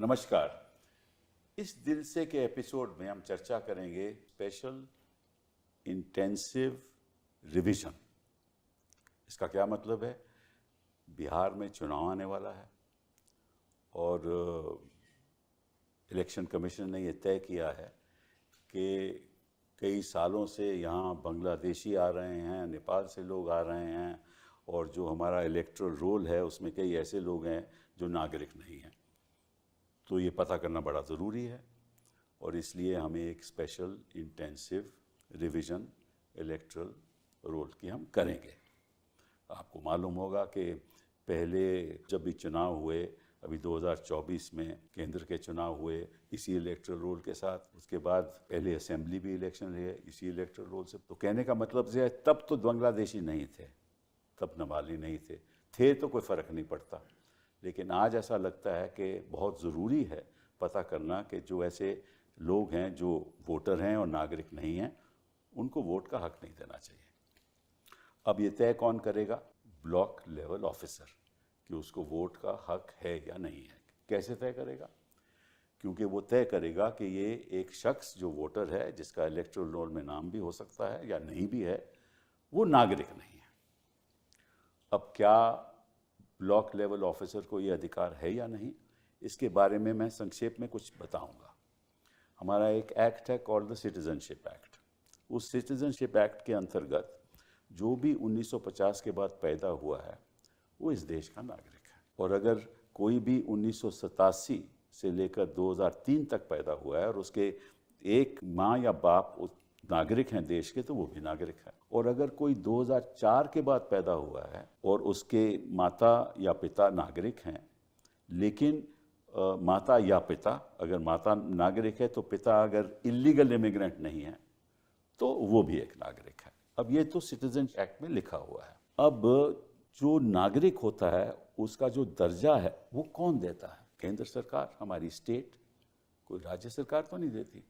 नमस्कार। इस दिल से के एपिसोड में हम चर्चा करेंगे स्पेशल इंटेंसिव रिवीजन। इसका क्या मतलब है? बिहार में चुनाव आने वाला है और इलेक्शन कमीशन ने ये तय किया है कि कई सालों से यहाँ बांग्लादेशी आ रहे हैं, नेपाल से लोग आ रहे हैं और जो हमारा इलेक्टोरल रोल है उसमें कई ऐसे लोग हैं जो नागरिक नहीं हैं। तो ये पता करना बड़ा ज़रूरी है और इसलिए हमें एक special intensive revision electoral roll की हम करेंगे। आपको मालूम होगा कि पहले जब भी चुनाव हुए, अभी 2024 में केंद्र के चुनाव हुए इसी इलेक्टोरल रोल के साथ, उसके बाद पहले असेंबली भी इलेक्शन हुए इसी इलेक्टोरल रोल से। तो कहने का मतलब ये है, तब तो बांग्लादेशी नहीं थे, तब नेपाली नहीं थे तो कोई फ़र्क नहीं पड़ता। लेकिन आज ऐसा लगता है कि बहुत ज़रूरी है पता करना कि जो ऐसे लोग हैं जो वोटर हैं और नागरिक नहीं हैं, उनको वोट का हक नहीं देना चाहिए। अब ये तय कौन करेगा? ब्लॉक लेवल ऑफिसर, कि उसको वोट का हक है या नहीं है। कैसे तय करेगा? क्योंकि वो तय करेगा कि ये एक शख्स जो वोटर है, जिसका इलेक्टोरल रोल में नाम भी हो सकता है या नहीं भी है, वो नागरिक नहीं है। अब क्या ब्लॉक लेवल ऑफिसर को ये अधिकार है या नहीं, इसके बारे में मैं संक्षेप में कुछ बताऊंगा। हमारा एक एक्ट है कॉल्ड द सिटीजनशिप एक्ट। उस सिटीजनशिप एक्ट के अंतर्गत जो भी 1950 के बाद पैदा हुआ है वो इस देश का नागरिक है। और अगर कोई भी 1987 से लेकर 2003 तक पैदा हुआ है और उसके एक माँ या बाप नागरिक हैं देश के, तो वो भी नागरिक है। और अगर कोई 2004 के बाद पैदा हुआ है और उसके माता या पिता नागरिक हैं, लेकिन माता या पिता, अगर माता नागरिक है तो पिता अगर इलीगल इमिग्रेंट नहीं है तो वो भी एक नागरिक है। अब ये तो सिटीजन एक्ट में लिखा हुआ है। अब जो नागरिक होता है उसका जो दर्जा है वो कौन देता है? केंद्र सरकार, हमारी स्टेट, कोई राज्य सरकार तो नहीं देती।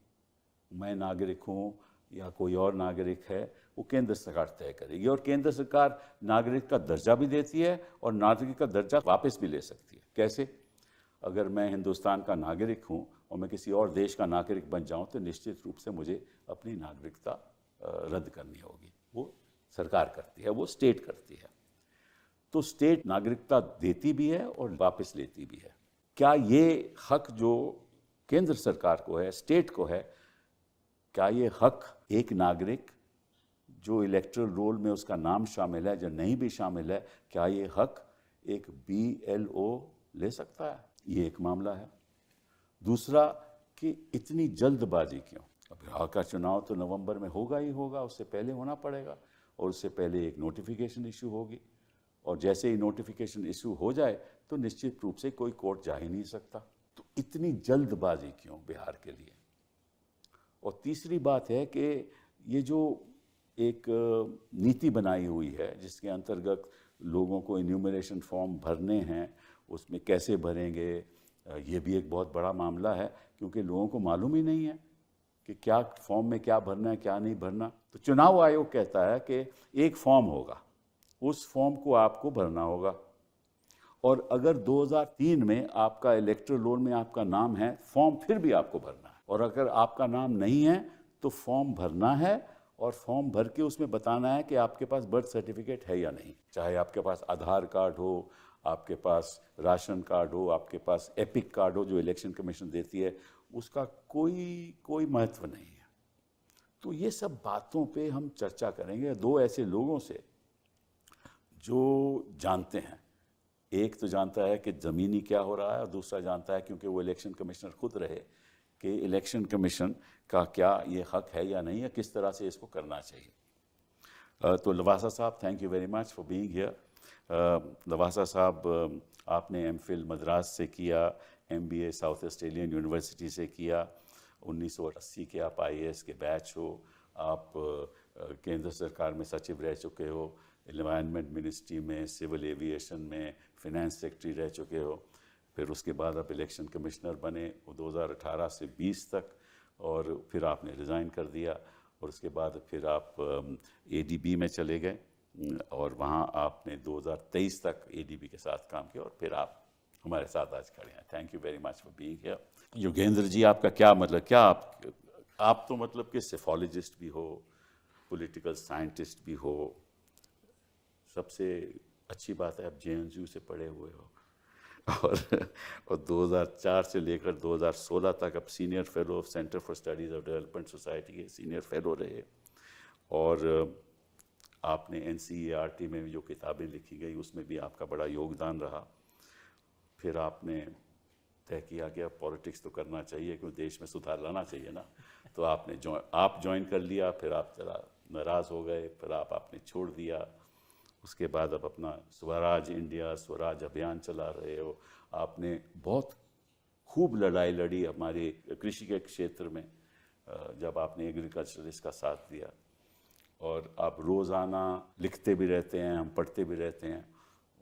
मैं नागरिक हूँ या कोई और नागरिक है, वो केंद्र सरकार तय करेगी। और केंद्र सरकार नागरिक का दर्जा भी देती है और नागरिक का दर्जा वापस भी ले सकती है। कैसे? अगर मैं हिंदुस्तान का नागरिक हूँ और मैं किसी और देश का नागरिक बन जाऊँ तो निश्चित रूप से मुझे अपनी नागरिकता रद्द करनी होगी। वो सरकार करती है, वो स्टेट करती है। तो स्टेट नागरिकता देती भी है और वापस लेती भी है। क्या ये हक जो केंद्र सरकार को है, स्टेट को है, क्या ये हक एक नागरिक जो इलेक्टोरल रोल में उसका नाम शामिल है, जो नहीं भी शामिल है, क्या ये हक एक BLO ले सकता है? ये एक मामला है। दूसरा कि इतनी जल्दबाजी क्यों? अब बिहार का चुनाव तो नवंबर में होगा ही होगा, उससे पहले होना पड़ेगा और उससे पहले एक नोटिफिकेशन इशू होगी। और जैसे ही नोटिफिकेशन इशू हो जाए तो निश्चित रूप से कोई कोर्ट जा ही नहीं सकता। तो इतनी जल्दबाजी क्यों बिहार के लिए? और तीसरी बात है कि ये जो एक नीति बनाई हुई है जिसके अंतर्गत लोगों को इन्यूमरेशन फॉर्म भरने हैं, उसमें कैसे भरेंगे, ये भी एक बहुत बड़ा मामला है, क्योंकि लोगों को मालूम ही नहीं है कि क्या फॉर्म में क्या भरना है, क्या नहीं भरना। तो चुनाव आयोग कहता है कि एक फॉर्म होगा, उस फॉर्म को आपको भरना होगा। और अगर 2003 में आपका इलेक्टोरल रोल में आपका नाम है, फॉर्म फिर भी आपको भरना है। और अगर आपका नाम नहीं है तो फॉर्म भरना है और फॉर्म भर के उसमें बताना है कि आपके पास बर्थ सर्टिफिकेट है या नहीं। चाहे आपके पास आधार कार्ड हो, आपके पास राशन कार्ड हो, आपके पास एपिक कार्ड हो जो इलेक्शन कमीशन देती है, उसका कोई महत्व नहीं है। तो ये सब बातों पे हम चर्चा करेंगे दो ऐसे लोगों से जो जानते हैं। एक तो जानता है कि ज़मीनी क्या हो रहा है और दूसरा जानता है, क्योंकि वो इलेक्शन कमिश्नर खुद रहे, कि इलेक्शन कमीशन का क्या ये हक है या नहीं है, किस तरह से इसको करना चाहिए। तो लवासा साहब, thank you very much for being here. Lavasa साहब, आपने MPhil मद्रास से किया, MBA साउथ ऑस्ट्रेलियन यूनिवर्सिटी से किया, 1980 के आप IAS के बैच हो, आप केंद्र सरकार में सचिव रह चुके हो, एनवायरनमेंट मिनिस्ट्री में, सिविल एविएशन में फिनेंस सेक्रेटरी रह चुके हो। फिर उसके बाद आप इलेक्शन कमिश्नर बने 2018 से 20 तक, और फिर आपने रिज़ाइन कर दिया और उसके बाद फिर आप ADB में चले गए और वहाँ आपने 2023 तक ADB के साथ काम किया और फिर आप हमारे साथ आज खड़े हैं। Thank you very much for being here. Yogendra ji, आपका क्या मतलब, क्या आप तो मतलब कि सेफोलॉजिस्ट भी हो, पॉलिटिकल साइंटिस्ट भी हो, सबसे अच्छी बात है आप JNU से पढ़े हुए हो और 2004 से लेकर 2016 तक आप senior fellow of centre for studies of development society के सीनियर फेलो रहे, और आपने NCERT में जो किताबें लिखी गई उसमें भी आपका बड़ा योगदान रहा। फिर आपने तय किया कि अब पॉलिटिक्स तो करना चाहिए क्योंकि देश में सुधार लाना चाहिए ना, तो आपने ज्वाइन कर लिया। फिर आप जरा नाराज़ हो गए, फिर आपने छोड़ दिया। उसके बाद अब अपना स्वराज इंडिया, स्वराज अभियान चला रहे हो। आपने बहुत खूब लड़ाई लड़ी हमारे कृषि के क्षेत्र में, जब आपने एग्रीकल्चरलिस्ट का साथ दिया, और आप रोज़ाना लिखते भी रहते हैं, हम पढ़ते भी रहते हैं,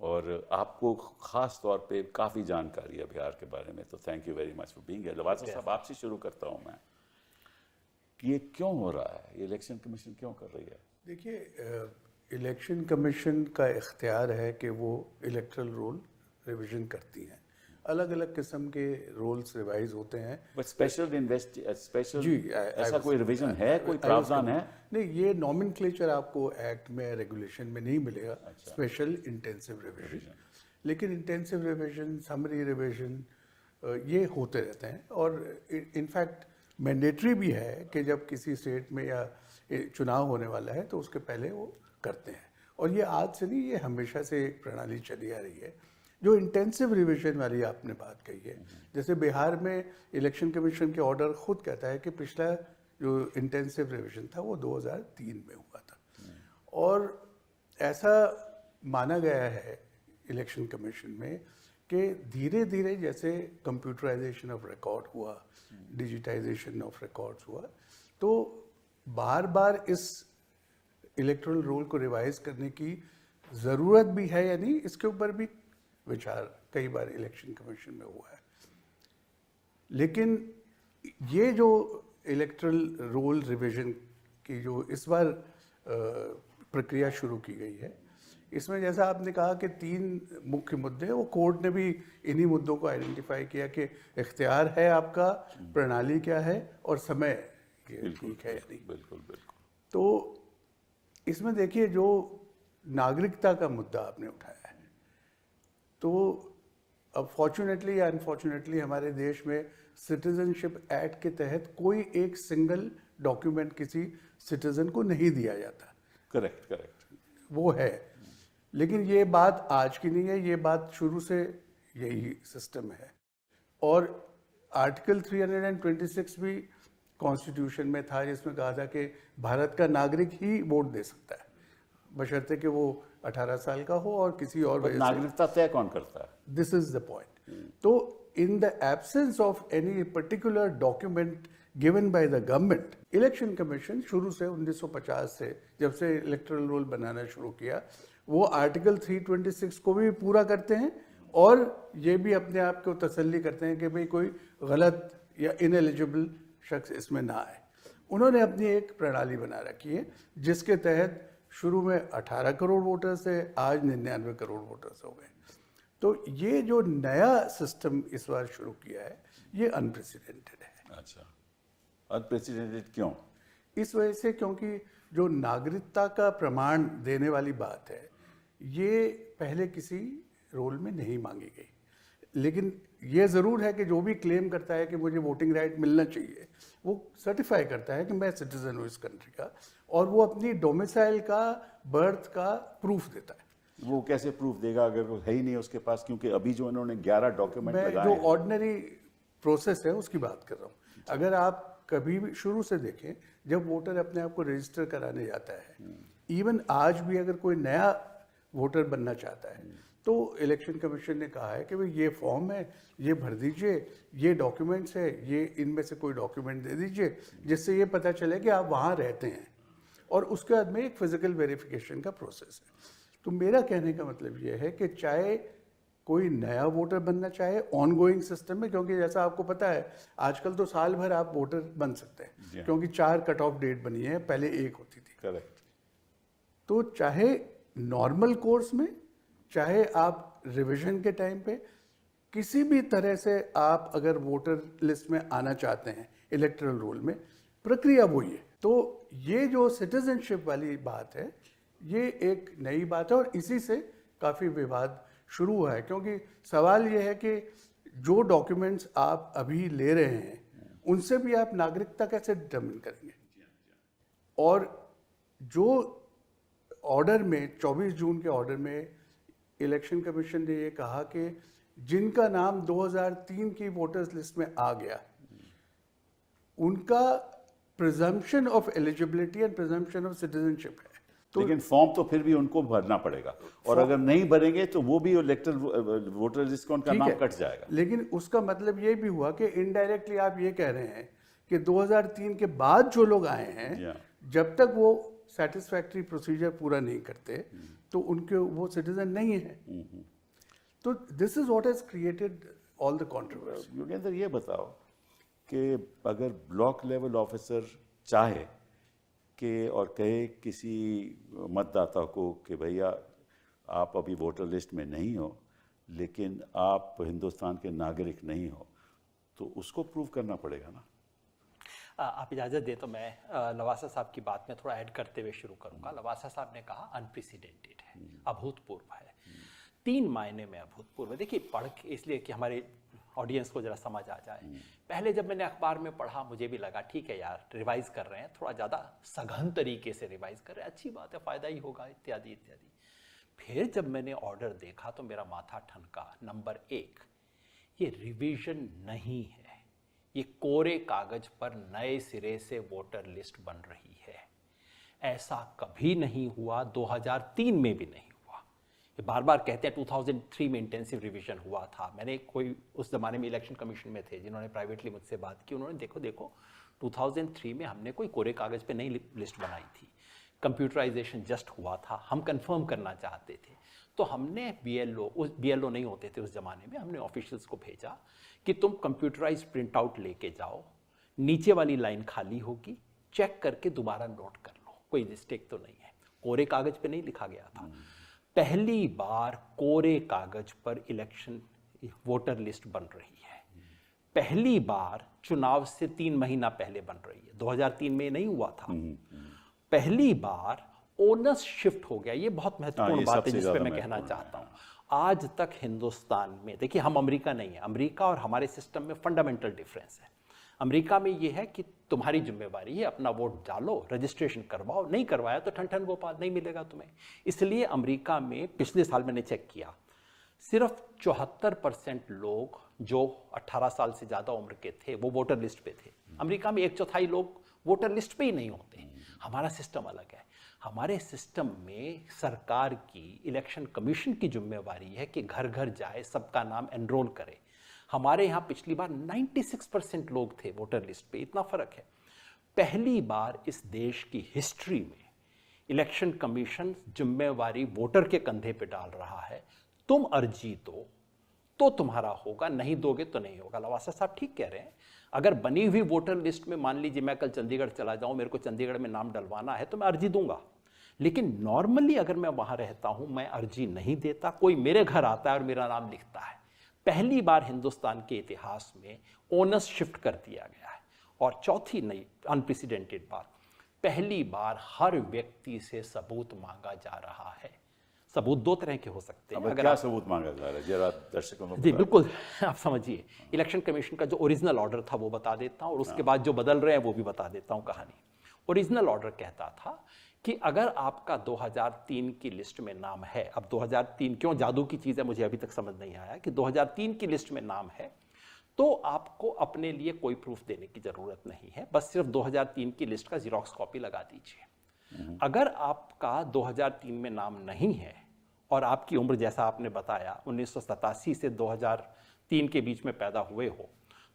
और आपको ख़ास तौर पे काफ़ी जानकारी है बिहार के बारे में। तो thank you very much for being here. Lavasa साहब, आपसे शुरू करता हूँ मैं कि ये क्यों हो रहा है, ये इलेक्शन कमीशन क्यों कर रही है? देखिए, इलेक्शन कमीशन का इख्तियार है कि वो इलेक्टरल रोल रिवीजन करती हैं। अलग अलग किस्म के रोल्स रिवाइज होते हैं। बट स्पेशल जी, ऐसा कोई रिवीजन है, कोई प्रावधान है? नहीं, ये नॉमेनक्लेचर आपको एक्ट में, रेगुलेशन में नहीं मिलेगा। स्पेशल इंटेंसिव रिवीजन, लेकिन इंटेंसिव रिवीजन, समरी रिवीजन ये होते रहते हैं। और इनफैक्ट मैंडेटरी भी है कि जब किसी स्टेट में या चुनाव होने वाला है तो उसके पहले वो करते हैं। और ये आज से नहीं, ये हमेशा से एक प्रणाली चली आ रही है। जो इंटेंसिव रिवीजन वाली आपने बात कही है, जैसे बिहार में इलेक्शन कमीशन के ऑर्डर खुद कहता है कि पिछला जो इंटेंसिव रिवीजन था वो 2003 में हुआ था, और ऐसा माना गया है इलेक्शन कमीशन में कि धीरे धीरे जैसे कंप्यूटराइजेशन ऑफ रिकॉर्ड हुआ, डिजिटाइजेशन ऑफ रिकॉर्ड्स हुआ, तो बार बार इस इलेक्टोरल रोल को रिवाइज करने की ज़रूरत भी है या नहीं, इसके ऊपर भी विचार कई बार इलेक्शन कमीशन में हुआ है। लेकिन ये जो इलेक्टोरल रोल रिवीजन की जो इस बार प्रक्रिया शुरू की गई है, इसमें जैसा आपने कहा कि 3 मुख्य मुद्दे, वो कोर्ट ने भी इन्हीं मुद्दों को आइडेंटिफाई किया कि इख्तियार है आपका, प्रणाली क्या है, और समय ठीक है या नहीं। बिल्कुल बिल्कुल। तो इसमें देखिए, जो नागरिकता का मुद्दा आपने उठाया है, तो अब फॉर्चुनेटली या अनफॉर्चुनेटली हमारे देश में सिटीजनशिप एक्ट के तहत कोई एक सिंगल डॉक्यूमेंट किसी सिटीजन को नहीं दिया जाता। करेक्ट वो है, लेकिन ये बात आज की नहीं है, ये बात शुरू से यही सिस्टम है। और आर्टिकल 326 भी कॉन्स्टिट्यूशन में था, जिसमें कहा था कि भारत का नागरिक ही वोट दे सकता है, बशर्ते कि वो 18 साल का हो और किसी और वजह से। नागरिकता तय कौन करता है? This is the point. तो in the absence of any particular document given by the government, election commission शुरू से 1950 से जब से इलेक्टोरल रोल बनाना शुरू किया, वो आर्टिकल 326 को भी पूरा करते हैं, और ये भी अपने आप को तसल्ली करते हैं कि भाई कोई गलत या इनएलिजिबल शख्स इसमें ना आए। उन्होंने अपनी एक प्रणाली बना रखी है, जिसके तहत शुरू में 18 करोड़ वोटर्स थे, आज 99 करोड़ वोटर्स हो गए। तो ये जो नया सिस्टम इस बार शुरू किया है, ये अनप्रेसिडेंटेड है। अच्छा, अनप्रेसिडेंटेड क्यों? इस वजह से क्योंकि जो नागरिकता का प्रमाण देने वाली बात है, ये पहले किसी रोल में नहीं मांगी गई। लेकिन ये ज़रूर है कि जो भी क्लेम करता है कि मुझे वोटिंग राइट मिलना चाहिए, वो सर्टिफाई करता है कि मैं सिटीजन हूँ इस कंट्री का, और वो अपनी डोमिसाइल का, बर्थ का प्रूफ देता है। वो कैसे प्रूफ देगा अगर वो है ही नहीं उसके पास? क्योंकि अभी जो इन्होंने 11 डॉक्यूमेंट लगाए जो हैं, ऑर्डिनरी प्रोसेस है उसकी बात कर रहा हूँ। अगर आप कभी भी शुरू से देखें, जब वोटर अपने आप को रजिस्टर कराने जाता है, इवन आज भी अगर कोई नया वोटर बनना चाहता है, तो इलेक्शन कमीशन ने कहा है कि भाई ये फॉर्म है, ये भर दीजिए, ये डॉक्यूमेंट्स है, ये इनमें से कोई डॉक्यूमेंट दे दीजिए जिससे ये पता चले कि आप वहाँ रहते हैं, और उसके बाद में एक फिजिकल वेरिफिकेशन का प्रोसेस है। तो मेरा कहने का मतलब ये है कि चाहे कोई नया वोटर बनना चाहे ऑन गोइंग सिस्टम में, क्योंकि जैसा आपको पता है आजकल तो साल भर आप वोटर बन सकते हैं, क्योंकि 4 कट ऑफ डेट बनी है, पहले 1 होती थी। करेक्ट। तो चाहे नॉर्मल कोर्स में, चाहे आप रिवीजन के टाइम पे, किसी भी तरह से आप अगर वोटर लिस्ट में आना चाहते हैं इलेक्टोरल रोल में, प्रक्रिया वही है। तो ये जो सिटीजनशिप वाली बात है, ये एक नई बात है और इसी से काफ़ी विवाद शुरू हुआ है, क्योंकि सवाल ये है कि जो डॉक्यूमेंट्स आप अभी ले रहे हैं उनसे भी आप नागरिकता कैसे डिटर्मिन करेंगे। और जो ऑर्डर में 24 जून के ऑर्डर में इलेक्शन कमीशन ने ये कहा कि जिनका नाम 2003 की वोटर्स लिस्ट में आ गया उनका presumption of eligibility and presumption of citizenship है। तो लेकिन फॉर्म तो फिर भी उनको भरना पड़ेगा, और अगर नहीं भरेंगे तो वो भी इलेक्टर वोटर लिस्ट का उनका नाम कट जाएगा। लेकिन उसका मतलब ये भी हुआ कि इनडायरेक्टली आप ये कह रहे हैं कि 2003 के बाद जो लोग आए हैं, जब तक वो सेटिस्फैक्ट्री प्रोसीजर पूरा नहीं करते तो उनके वो सिटीजन नहीं है। तो this is what has created all the controversy. Yogendra, ये बताओ कि अगर ब्लॉक लेवल ऑफिसर चाहे कि और कहे किसी मतदाता को कि भैया आप अभी वोटर लिस्ट में नहीं हो लेकिन आप हिंदुस्तान के नागरिक नहीं हो, तो उसको प्रूव करना पड़ेगा ना। आप इजाज़त दें तो मैं लवासा साहब की बात में थोड़ा ऐड करते हुए शुरू करूंगा। लवासा साहब ने कहा अनप्रेसिडेंटेड है, अभूतपूर्व है। 3 मायने में अभूतपूर्व है। देखिए, पढ़ के इसलिए कि हमारे ऑडियंस को जरा समझ आ जाए। पहले जब मैंने अखबार में पढ़ा मुझे भी लगा ठीक है यार, रिवाइज कर रहे हैं, थोड़ा ज़्यादा सघन तरीके से रिवाइज कर रहे हैं, अच्छी बात है, फ़ायदा ही होगा, इत्यादि इत्यादि। फिर जब मैंने ऑर्डर देखा तो मेरा माथा ठनका। नंबर 1, ये रिवीजन नहीं है, ये कोरे कागज पर नए सिरे से वोटर लिस्ट बन रही है। ऐसा कभी नहीं हुआ, 2003 में भी नहीं हुआ। ये बार बार कहते हैं 2003 में इंटेंसिव रिवीजन हुआ था। मैंने कोई उस ज़माने में इलेक्शन कमीशन में थे जिन्होंने प्राइवेटली मुझसे बात की, उन्होंने देखो 2003 में हमने कोई कोरे कागज़ पे नई लिस्ट बनाई थी, कंप्यूटराइजेशन जस्ट हुआ था, हम कंफर्म करना चाहते थे। तो हमने BLO नहीं होते थे उस ज़माने में, हमने ऑफिशियल्स को भेजा कि तुम कंप्यूटराइज प्रिंट आउट लेके जाओ, नीचे वाली लाइन खाली होगी, चेक करके दोबारा नोट कर लो, कोई मिस्टेक तो नहीं है। कोरे कागज़ पे नहीं लिखा गया था। पहली बार कोरे कागज पर इलेक्शन वोटर लिस्ट बन रही है। पहली बार चुनाव से 3 महीना पहले बन रही है। 2003 में नहीं हुआ था। पहली बार ओनस शिफ्ट हो गया। ये बहुत महत्वपूर्ण बात है जिस पे मैं कहना चाहता हूँ। आज तक हिंदुस्तान में, देखिए हम अमेरिका नहीं है, अमेरिका और हमारे सिस्टम में फंडामेंटल डिफरेंस है। अमेरिका में ये है कि तुम्हारी जिम्मेवारी है, अपना वोट डालो, रजिस्ट्रेशन करवाओ, नहीं करवाया तो ठन ठन गोपाल, नहीं मिलेगा तुम्हें। इसलिए अमेरिका में पिछले साल मैंने चेक किया, सिर्फ 74% लोग जो 18 साल से ज़्यादा उम्र के थे वो वोटर लिस्ट पे थे। अमेरिका में 1/4 लोग वोटर लिस्ट पे ही नहीं होते। हमारा सिस्टम अलग है। हमारे सिस्टम में सरकार की, इलेक्शन कमीशन की जिम्मेवारी है कि घर घर जाए, सबका नाम एनरोल करे। हमारे यहाँ पिछली बार 96% लोग थे वोटर लिस्ट पे, इतना फर्क है। पहली बार इस देश की हिस्ट्री में इलेक्शन कमीशन जिम्मेवारी वोटर के कंधे पे डाल रहा है। तुम अर्जी दो तो तुम्हारा होगा, नहीं दोगे तो नहीं होगा। लवासा साहब ठीक कह रहे हैं। अगर बनी हुई वोटर लिस्ट में मान लीजिए मैं कल चंडीगढ़ चला जाऊं, मेरे को चंडीगढ़ में नाम डलवाना है तो मैं अर्जी दूंगा। लेकिन नॉर्मली अगर मैं वहां रहता हूं, मैं अर्जी नहीं देता, कोई मेरे घर आता है और मेरा नाम लिखता है। पहली बार हिंदुस्तान के इतिहास में ओनस शिफ्ट कर दिया गया है। और चौथी नई अनप्रेसिडेंटेड बात, पहली बार हर व्यक्ति से सबूत मांगा जा रहा है। सबूत 2 तरह के हो सकते हैं। अगर क्या सबूत मांगा जा रहा है जरा दर्शकों को जी बिल्कुल, आप समझिए। इलेक्शन कमीशन का जो ओरिजिनल ऑर्डर था वो बता देता हूँ और उसके बाद जो बदल रहे हैं वो भी बता देता हूँ कहानी। ओरिजिनल ऑर्डर कहता था कि अगर आपका 2003 की लिस्ट में नाम है, अब 2003 क्यों जादू की चीज़ है मुझे अभी तक समझ नहीं आया, कि 2003 की लिस्ट में नाम है तो आपको अपने लिए कोई प्रूफ देने की ज़रूरत नहीं है, बस सिर्फ 2003 की लिस्ट का जीरोक्स कॉपी लगा दीजिए। अगर आपका 2003 में नाम नहीं है और आपकी उम्र जैसा आपने बताया 1987 से 2003 के बीच में पैदा हुए हो,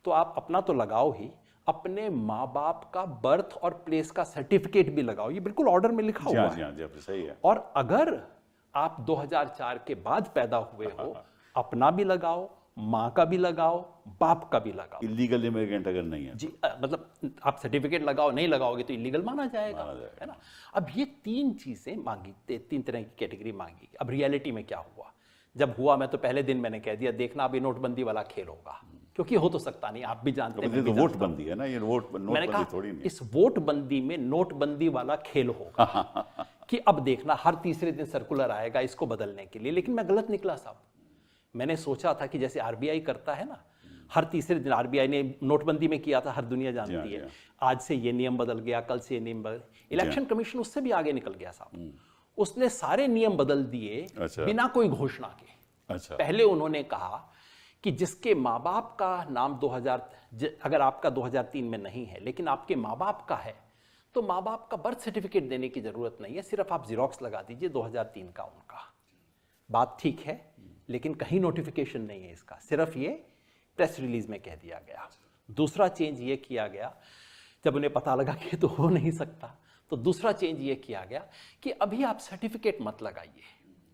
तो आप अपना तो लगाओ ही, अपने माँ बाप का बर्थ और प्लेस का सर्टिफिकेट भी लगाओ। ये बिल्कुल ऑर्डर में लिखा हुआ है। जी, सही है। और अगर आप 2004 के बाद पैदा हुए हो, अपना भी लगाओ, माँ का भी लगाओ, बाप का भी लगाओ। इलीगल इमिग्रेंट अगर नहीं है जी, मतलब आप सर्टिफिकेट लगाओ, नहीं लगाओगे तो इलीगल माना जाएगा, है ना। अब ये 3 चीजें मांगी, 3 तरह की कैटेगरी मांगी। अब रियलिटी में क्या हुआ, जब हुआ मैं तो पहले दिन मैंने कह दिया, देखना अभी नोटबंदी वाला खेल होगा, क्योंकि हो तो सकता नहीं, आप भी जानते हैं। ये तो वोट बंदी है ना, ये मैंने नोटबंदी कहा थोड़ी नहीं। इस वोट बंदी में नोटबंदी वाला खेल होगा कि अब देखना हर तीसरे दिन सर्कुलर आएगा इसको बदलने के लिए। लेकिन मैं गलत निकला साहब। मैंने सोचा था कि जैसे आरबीआई करता है ना, हर तीसरे दिन आरबीआई ने नोटबंदी में किया था, हर दुनिया जानती है, आज से ये नियम बदल गया, कल से ये नियम बदल। इलेक्शन कमीशन उससे भी आगे निकल गया साहब, उसने सारे नियम बदल दिए बिना कोई घोषणा के। अच्छा, पहले उन्होंने कहा कि जिसके माँ बाप का नाम 2000, अगर आपका 2003 में नहीं है लेकिन आपके माँ बाप का है, तो माँ बाप का बर्थ सर्टिफिकेट देने की जरूरत नहीं है, सिर्फ आप जीरोक्स लगा दीजिए 2003 का उनका। बात ठीक है, लेकिन कहीं नोटिफिकेशन नहीं है इसका, सिर्फ ये प्रेस रिलीज में कह दिया गया। दूसरा चेंज ये किया गया, जब उन्हें पता लगा कि तो हो नहीं सकता, तो दूसरा चेंज ये किया गया कि अभी आप सर्टिफिकेट मत लगाइए,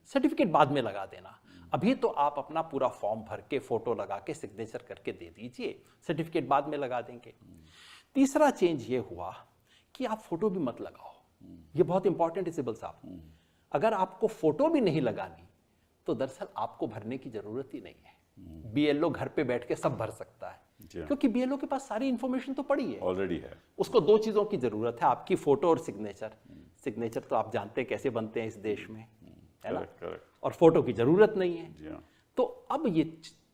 सर्टिफिकेट बाद में लगा देना, अभी तो आप अपना पूरा फॉर्म भर के फोटो लगा के सिग्नेचर करके दे दीजिए, सर्टिफिकेट बाद में लगा देंगे। तीसरा चेंज ये हुआ कि आप फोटो भी मत लगाओ। ये बहुत इंपॉर्टेंट है सिब्बल साहब, अगर आपको फोटो भी नहीं लगानी तो दरअसल आपको भरने की जरूरत ही नहीं है। बीएलओ घर पे बैठ के सब भर सकता है, क्योंकि बीएलओ के पास सारी इंफॉर्मेशन तो पड़ी है, ऑलरेडी है। उसको दो चीजों की जरूरत है, आपकी फोटो और सिग्नेचर। सिग्नेचर तो आप जानते हैं कैसे बनते हैं इस देश में, है ना, और फोटो की जरूरत नहीं है। तो अब ये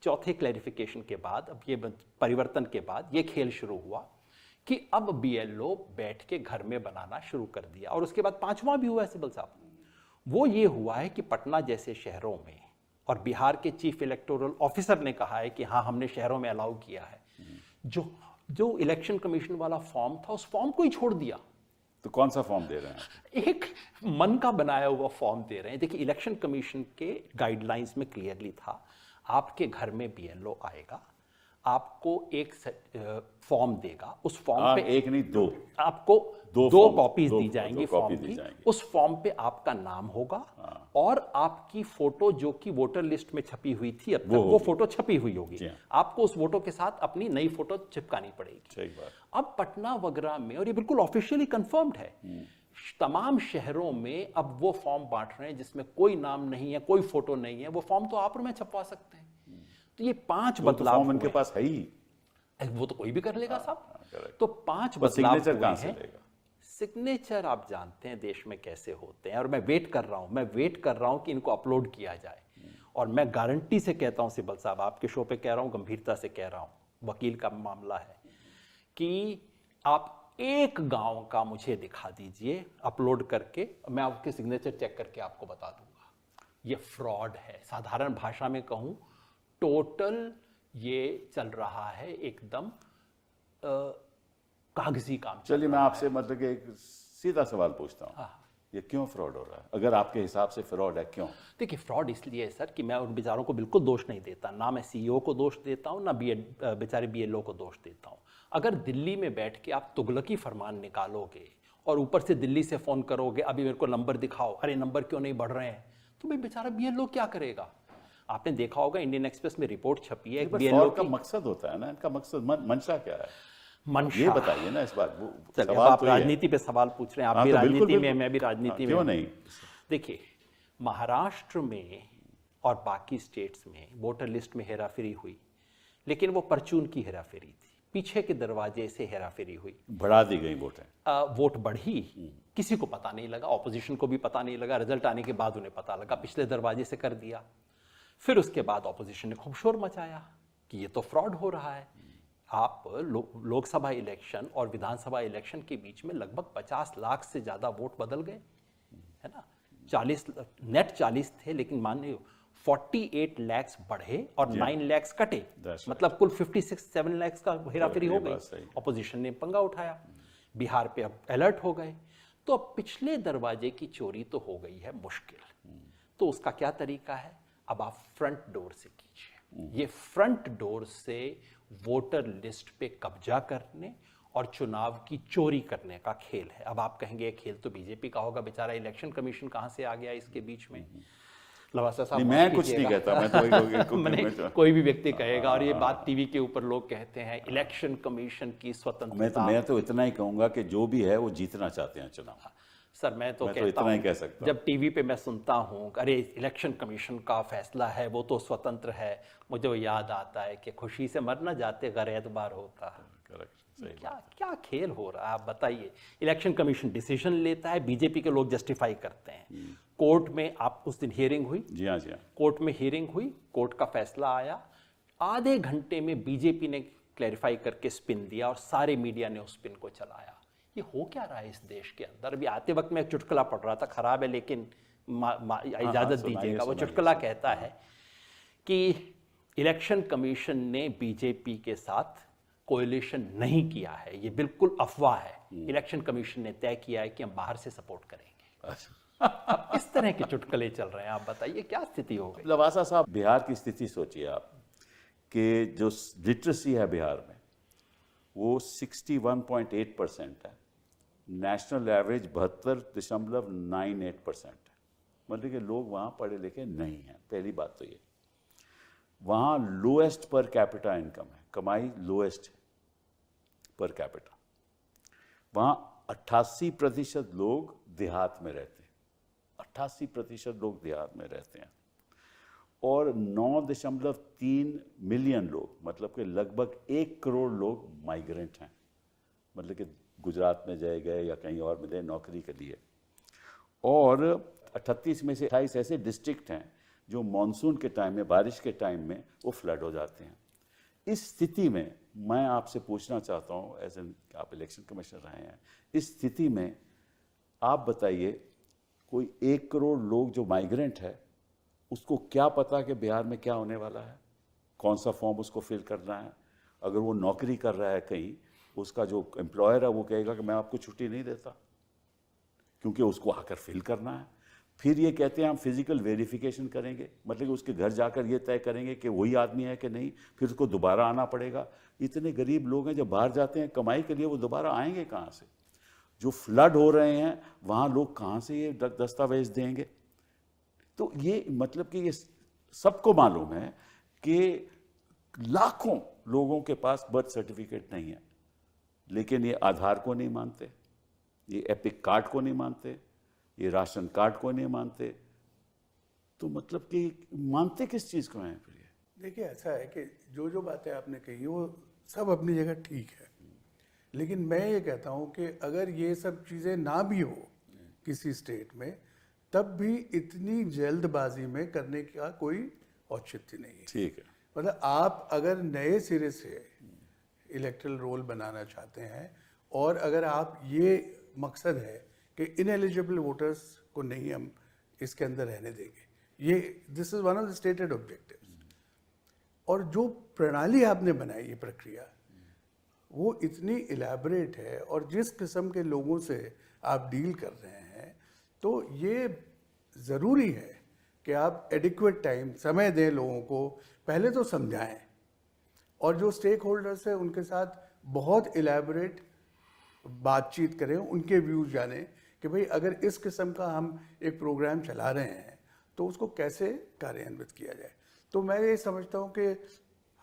चौथे क्लैरिफिकेशन के बाद, अब ये परिवर्तन के बाद ये खेल शुरू हुआ कि अब बीएलओ बैठ के घर में बनाना शुरू कर दिया। और उसके बाद पांचवा भी हुआ है सिब्बल साहब, वो ये हुआ है कि पटना जैसे शहरों में, और बिहार के चीफ इलेक्टोरल ऑफिसर ने कहा है कि हाँ हमने शहरों में अलाउ किया है, जो इलेक्शन कमीशन वाला फॉर्म था उस फॉर्म को ही छोड़ दिया। तो कौन सा फॉर्म दे रहे हैं? एक मन का बनाया हुआ फॉर्म दे रहे हैं। देखिए, इलेक्शन कमीशन के गाइडलाइंस में क्लियरली था, आपके घर में बीएलओ आएगा, आपको एक फॉर्म देगा, उस फॉर्म पे एक नहीं दो, आपको दो कॉपीज दी जाएंगी फॉर्म दी की। उस फॉर्म पे आपका नाम होगा और आपकी फोटो जो कि वोटर लिस्ट में छपी हुई थी अब तक, वो फोटो छपी हुई होगी, आपको उस फोटो के साथ अपनी नई फोटो चिपकानी पड़ेगी। सही बात। अब पटना वगैरह में, और ये बिल्कुल ऑफिशियली कंफर्म्ड है, तमाम शहरों में अब वो फॉर्म बांट रहे हैं जिसमें कोई नाम नहीं है, कोई फोटो नहीं है, वो फॉर्म तो आप और मैं छपवा सकते हैं। तो ये 5 बदलाव फॉर्म उनके पास है ही, वो तो कोई भी कर लेगा साहब। तो 5 बदलाव सिग्नेचर कहां से लेगा? सिग्नेचर आप जानते हैं देश में कैसे होते हैं, और मैं वेट कर रहा हूं कि इनको अपलोड किया जाए। और मैं गारंटी से कहता हूं सिब्बल साहब, आपके शो पे कह रहा हूं, गंभीरता से कह रहा हूं, वकील का मामला है, कि आप एक गांव का मुझे दिखा दीजिए अपलोड करके, मैं आपके सिग्नेचर चेक करके आपको बता दूंगा ये फ्रॉड है। साधारण भाषा में कहूं, टोटल ये चल रहा है एकदम कागजी काम। चलिए मैं आपसे मतलब कि एक सीधा सवाल पूछता हूँ, ये क्यों फ्रॉड हो रहा है? अगर आपके हिसाब से फ्रॉड है, क्यों? देखिए, फ्रॉड इसलिए है सर कि मैं उन बेचारों को बिल्कुल दोष नहीं देता, ना मैं सीईओ को दोष देता हूँ, ना बेचारे बीएलओ को दोष देता हूँ। अगर दिल्ली में बैठ के आप तुगलकी फरमान निकालोगे और ऊपर से दिल्ली से फोन करोगे, अभी मेरे को नंबर दिखाओ, अरे नंबर क्यों नहीं बढ़ रहे हैं, तो भाई बेचारा बीएलओ क्या करेगा? आपने देखा होगा इंडियन एक्सप्रेस में रिपोर्ट छपी है, बीएलओ का मकसद होता है ना, इनका मकसद मंशा क्या है? ये बताइए ना इस बात। आप राजनीति पे सवाल पूछ रहे हैं, आप भी राजनीति में, मैं भी राजनीति में। क्यों नहीं? देखिए, महाराष्ट्र में और बाकी स्टेट्स में वोटर लिस्ट में हेराफेरी हुई, लेकिन वो परचून की हेराफेरी थी, पीछे के दरवाजे से हेराफेरी हुई, बढ़ा दी गई वोटें, वोट बढ़ी, किसी को पता नहीं लगा, ऑपोजिशन को भी पता नहीं लगा, रिजल्ट आने के बाद उन्हें पता लगा, पिछले दरवाजे से कर दिया। फिर उसके बाद ऑपोजिशन ने खूब शोर मचाया कि ये तो फ्रॉड हो रहा है। आप लोकसभा इलेक्शन और विधानसभा इलेक्शन के बीच में लगभग 50 लाख से ज्यादा वोट बदल गए, है ना। 40 नेट 40 थे, लेकिन मान लो 48 लाख बढ़े और 9 लाख कटे, मतलब कुल 56-7 लाख का हेराफेरी हो गई। ऑपोजिशन ने पंगा उठाया, बिहार पे अब अलर्ट हो गए। तो अब पिछले दरवाजे की चोरी तो हो गई है मुश्किल, तो उसका क्या तरीका है? अब आप फ्रंट डोर से कीजिए। ये फ्रंट डोर से वोटर लिस्ट पे कब्जा करने और चुनाव की चोरी करने का खेल है। अब आप कहेंगे ये खेल तो बीजेपी का होगा, बेचारा इलेक्शन कमीशन कहां से आ गया इसके बीच में? लवासा साहब, मैं कुछ नहीं कहता, मैं तो कोई भी व्यक्ति कहेगा, और ये बात टीवी के ऊपर लोग कहते हैं इलेक्शन कमीशन की स्वतंत्रता। मैं तो इतना ही कहूंगा कि जो भी है वो जीतना चाहते हैं चुनाव। सर मैं तो कहता इतना ही हूं, कह सकता हूं। जब टीवी पे मैं सुनता हूं अरे इलेक्शन कमीशन का फैसला है वो तो स्वतंत्र है, मुझे वो याद आता है कि खुशी से मर ना जाते अगर एतबार होता। करेक्ट, सही क्या क्या खेल हो रहा है आप बताइए। इलेक्शन कमीशन डिसीजन लेता है, बीजेपी के लोग जस्टिफाई करते हैं। कोर्ट में आप उस दिन हियरिंग हुई, जी हाँ, जी हाँ। कोर्ट में हियरिंग हुई, कोर्ट का फैसला आया, आधे घंटे में बीजेपी ने क्लैरिफाई करके स्पिन दिया और सारे मीडिया ने उस स्पिन को चलाया। ये हो क्या रहा है इस देश के अंदर? अभी आते वक्त मैं एक चुटकुला पढ़ रहा था, खराब है लेकिन इजाजत दीजिएगा। वो चुटकुला कहता है कि इलेक्शन कमीशन ने बीजेपी के साथ कोएलिशन नहीं किया है, ये बिल्कुल अफवाह है। इलेक्शन कमीशन ने तय किया है कि हम बाहर से सपोर्ट करेंगे। अब इस तरह के चुटकुले चल रहे हैं, आप बताइए क्या स्थिति हो गई। लवासा साहब, बिहार की स्थिति सोचिए आप कि जो लिटरेसी है बिहार में वो 61.8% है, नेशनल एवरेज 72.98% है। मतलब कि लोग वहाँ पढ़े लिखे नहीं हैं। पहली बात तो ये, वहाँ लोएस्ट पर कैपिटा इनकम है, कमाई लोएस्ट है पर कैपिटा। वहाँ 88% लोग देहात में रहते हैं, 88% लोग देहात में रहते हैं, और 9.3 मिलियन लोग, मतलब कि लगभग 1 करोड़ लोग माइग्रेंट हैं, मतलब कि गुजरात में जाए गए या कहीं और मिले नौकरी के लिए। और 38 में से 28 ऐसे डिस्ट्रिक्ट हैं जो मॉनसून के टाइम में, बारिश के टाइम में वो फ्लड हो जाते हैं। इस स्थिति में मैं आपसे पूछना चाहता हूँ, एज एन आप इलेक्शन कमिश्नर रहे हैं, इस स्थिति में आप बताइए, कोई 1 करोड़ लोग जो माइग्रेंट है उसको क्या पता कि बिहार में क्या होने वाला है, कौन सा फॉर्म उसको फिल करना है। अगर वो नौकरी कर रहा है कहीं, उसका जो एम्प्लॉयर है वो कहेगा कि मैं आपको छुट्टी नहीं देता, क्योंकि उसको आकर फिल करना है। फिर ये कहते हैं हम फिजिकल वेरिफिकेशन करेंगे, मतलब कि उसके घर जाकर ये तय करेंगे कि वही आदमी है कि नहीं, फिर उसको दोबारा आना पड़ेगा। इतने गरीब लोग हैं जब बाहर जाते हैं कमाई के लिए, वो दोबारा आएंगे कहाँ से? जो फ्लड हो रहे हैं वहाँ लोग कहाँ से ये दस्तावेज देंगे? तो ये मतलब कि ये सबको मालूम है कि लाखों लोगों के पास बर्थ सर्टिफिकेट नहीं है, लेकिन ये आधार को नहीं मानते, ये एपिक कार्ड को नहीं मानते, ये राशन कार्ड को नहीं मानते। तो मतलब कि मानते किस चीज़ को हैं फिर ये? देखिए, ऐसा है कि जो जो बातें आपने कही वो सब अपनी जगह ठीक है, लेकिन मैं ये कहता हूँ कि अगर ये सब चीज़ें ना भी हो किसी स्टेट में, तब भी इतनी जल्दबाजी में करने का कोई औचित्य नहीं है। ठीक है। मतलब आप अगर नए सिरे से इलेक्टरल रोल बनाना चाहते हैं, और अगर आप ये मकसद है कि इनएलिजिबल वोटर्स को नहीं हम इसके अंदर रहने देंगे, ये this is one of the stated objectives, और जो प्रणाली आपने बनाई, ये प्रक्रिया, वो इतनी इलेबोरेट है, और जिस किस्म के लोगों से आप डील कर रहे हैं, तो ये ज़रूरी है कि आप एडिक्वेट टाइम, समय दें लोगों को, पहले तो समझाएं, और जो स्टेक होल्डर्स हैं उनके साथ बहुत इलेबोरेट बातचीत करें, उनके व्यूज़ जानें कि भाई अगर इस किस्म का हम एक प्रोग्राम चला रहे हैं तो उसको कैसे कार्यान्वित किया जाए। तो मैं ये समझता हूँ कि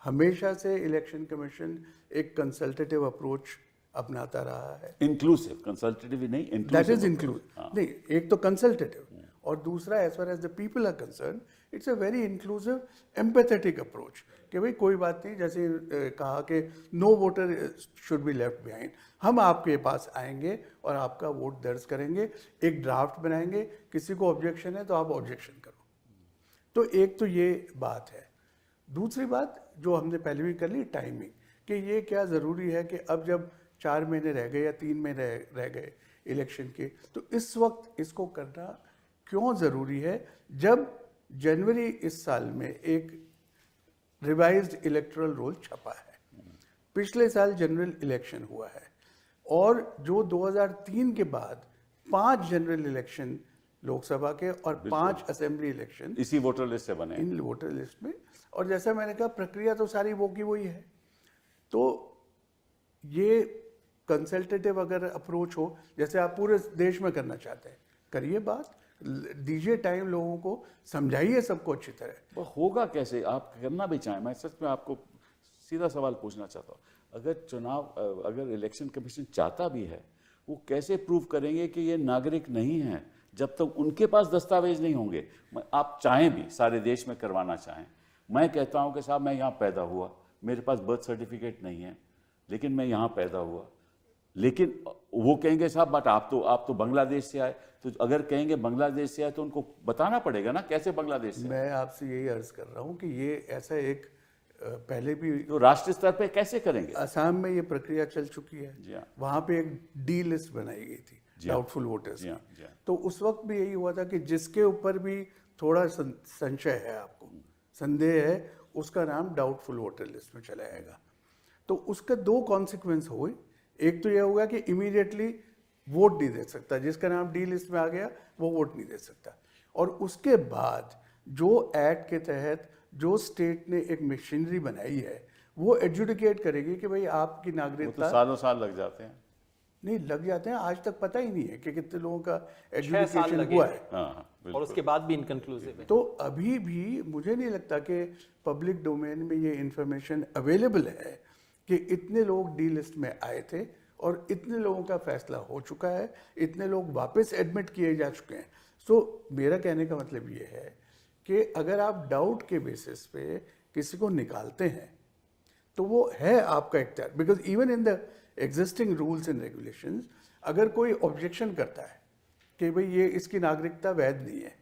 हमेशा से इलेक्शन कमीशन एक कंसल्टेटिव अप्रोच अपनाता रहा है। इंक्लूसिव, कंसल्टेटिव नहीं, दैट इज इंक्लूसिव। इंक्लूसिव। नहीं, एक तो कंसल्टेटिव, और दूसरा as far as the people are concern, it's a very inclusive empathetic approach कि भाई कोई बात नहीं, जैसे कहा कि no voter should be left behind, हम आपके पास आएंगे और आपका वोट दर्ज करेंगे, एक ड्राफ्ट बनाएंगे, किसी को ऑब्जेक्शन है तो आप ऑब्जेक्शन करो। तो एक तो ये बात है। दूसरी बात जो हमने पहले भी कर ली, टाइमिंग, कि ये क्या ज़रूरी है कि अब जब 4 महीने रह गए या 3 महीने रह गए इलेक्शन के, तो इस वक्त इसको करना क्यों ज़रूरी है, जब जनवरी इस साल में एक रिवाइज्ड इलेक्टोरल रोल छपा है। पिछले साल जनरल इलेक्शन हुआ है, और जो 2003 के बाद 5 जनरल इलेक्शन लोकसभा के और 5 असेंबली इलेक्शन इसी वोटर लिस्ट से बने, इन वोटर लिस्ट में, और जैसा मैंने कहा प्रक्रिया तो सारी वो की वही है। तो ये कंसल्टेटिव अगर अप्रोच हो, जैसे आप पूरे देश में करना चाहते हैं, करिए बात, दीजिए टाइम लोगों को, समझाइए सबको अच्छी तरह। वो होगा कैसे? आप करना भी चाहें, मैं सच में आपको सीधा सवाल पूछना चाहता हूँ, अगर इलेक्शन कमीशन चाहता भी है वो कैसे प्रूव करेंगे कि ये नागरिक नहीं है जब तक उनके पास दस्तावेज नहीं होंगे? आप चाहें भी, सारे देश में करवाना चाहें, मैं कहता हूं कि साहब मैं यहाँ पैदा हुआ, मेरे पास बर्थ सर्टिफिकेट नहीं है, लेकिन मैं यहाँ पैदा हुआ, लेकिन वो कहेंगे साहब बट आप तो बांग्लादेश से आए, तो अगर कहेंगे बांग्लादेश से आए तो उनको बताना पड़ेगा ना कैसे बांग्लादेश से। मैं आपसे यही अर्ज कर रहा हूँ कि ये ऐसा एक पहले भी तो राष्ट्रीय स्तर पे कैसे करेंगे? असम में ये प्रक्रिया चल चुकी है, जी हाँ। वहां पे एक डी लिस्ट बनाई गई थी डाउटफुल वोटर्स जी की। हाँ, जी हाँ। तो उस वक्त भी यही हुआ था कि जिसके ऊपर भी थोड़ा संशय है, आपको संदेह है, उसका नाम डाउटफुल वोटर लिस्ट में चला जाएगा। तो उसका दो कॉन्सिक्वेंस हुए। एक तो यह होगा कि इमीडिएटली वोट नहीं दे सकता, जिसका नाम डी लिस्ट में आ गया वो वोट नहीं दे सकता। और उसके बाद जो एक्ट के तहत जो स्टेट ने एक मशीनरी बनाई है वो एडजुडिकेट करेगी कि भाई आपकी वो नागरिकता तो सालों साल लग जाते हैं। नहीं लग जाते हैं, आज तक पता ही नहीं है कि कितने लोगों का 6 साल एडजुडिकेशन लगे। हुआ है। हाँ, और उसके बाद भी इनकन्क्लूसिव है। तो अभी भी मुझे नहीं लगता कि पब्लिक डोमेन में ये इंफॉर्मेशन अवेलेबल है कि इतने लोग डी लिस्ट में आए थे और इतने लोगों का फैसला हो चुका है, इतने लोग वापस एडमिट किए जा चुके हैं। सो मेरा कहने का मतलब ये है कि अगर आप डाउट के बेसिस पे किसी को निकालते हैं तो वो है आपका इख्तियार, because even in the existing rules and regulations अगर कोई ऑब्जेक्शन करता है कि भाई ये इसकी नागरिकता वैध नहीं है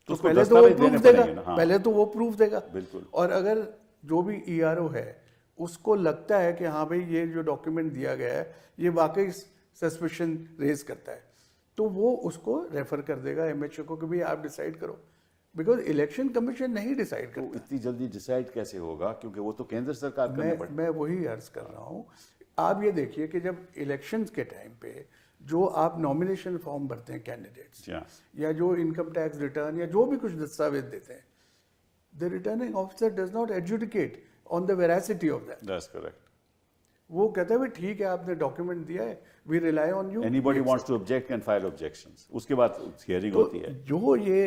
तो उसको पहले तो वो दस्तावेज प्रूफ देने देगा, पड़ेंगे ना, हाँ। पहले तो वो प्रूफ देगा। बिल्कुल। और अगर जो भी ईआरओ है उसको लगता है कि हाँ भाई ये जो डॉक्यूमेंट दिया गया है ये वाकई सस्पिशन रेज करता है, तो वो उसको रेफर कर देगा एमएचओ को कि भाई आप डिसाइड करो, बिकॉज इलेक्शन कमीशन नहीं डिसाइड तो करता। इतनी जल्दी डिसाइड कैसे होगा, क्योंकि वो तो केंद्र सरकार करने पड़े। मैं वही अर्ज कर रहा हूँ। आप ये देखिए कि जब इलेक्शंस के टाइम पे जो आप नॉमिनेशन फॉर्म भरते हैं कैंडिडेट्स, जी हाँ। या जो इनकम टैक्स रिटर्न या जो भी कुछ दस्तावेज देते हैं, the returning officer does not adjudicate on the veracity of that. That's correct. वो कहता है भाई ठीक है आपने डॉक्यूमेंट दिया है, we rely on you. Anybody wants to object can file objections, उसके बाद हियरिंग होती है। जो ये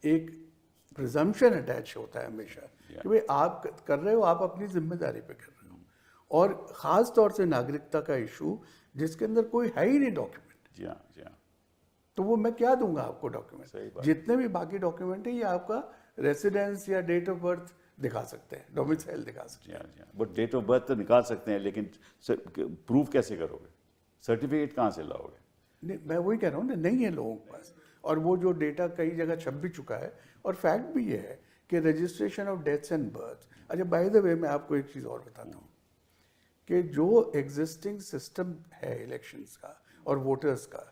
एक प्रिजम्पशन अटैच होता है हमेशा कि भाई आप कर रहे हो, आप अपनी जिम्मेदारी पे कर रहे हो, और ख़ास तौर से नागरिकता का इशू जिसके अंदर कोई है ही नहीं डॉक्यूमेंट। जी हाँ, जी हाँ। तो वो मैं क्या दूंगा आपको सही डॉक्यूमेंट? बात। जितने भी बाकी डॉक्यूमेंट है ये आपका रेसिडेंस या डेट ऑफ बर्थ दिखा सकते हैं, डोमिसाइल दिखा सकते जी हाँ, जी हाँ। बट डेट ऑफ बर्थ तो निकाल सकते हैं, लेकिन प्रूफ कैसे करोगे? सर्टिफिकेट कहाँ से लाओगे? हैं। नहीं, मैं वही कह रहा हूँ ना, नहीं है लोगों के पास। और वो जो डेटा कई जगह छप भी चुका है, और फैक्ट भी ये है कि registration of deaths and birth. अच्छा, बाय द वे मैं आपको एक चीज़ और बताता हूँ कि जो एग्जिस्टिंग सिस्टम है इलेक्शंस का और वोटर्स का,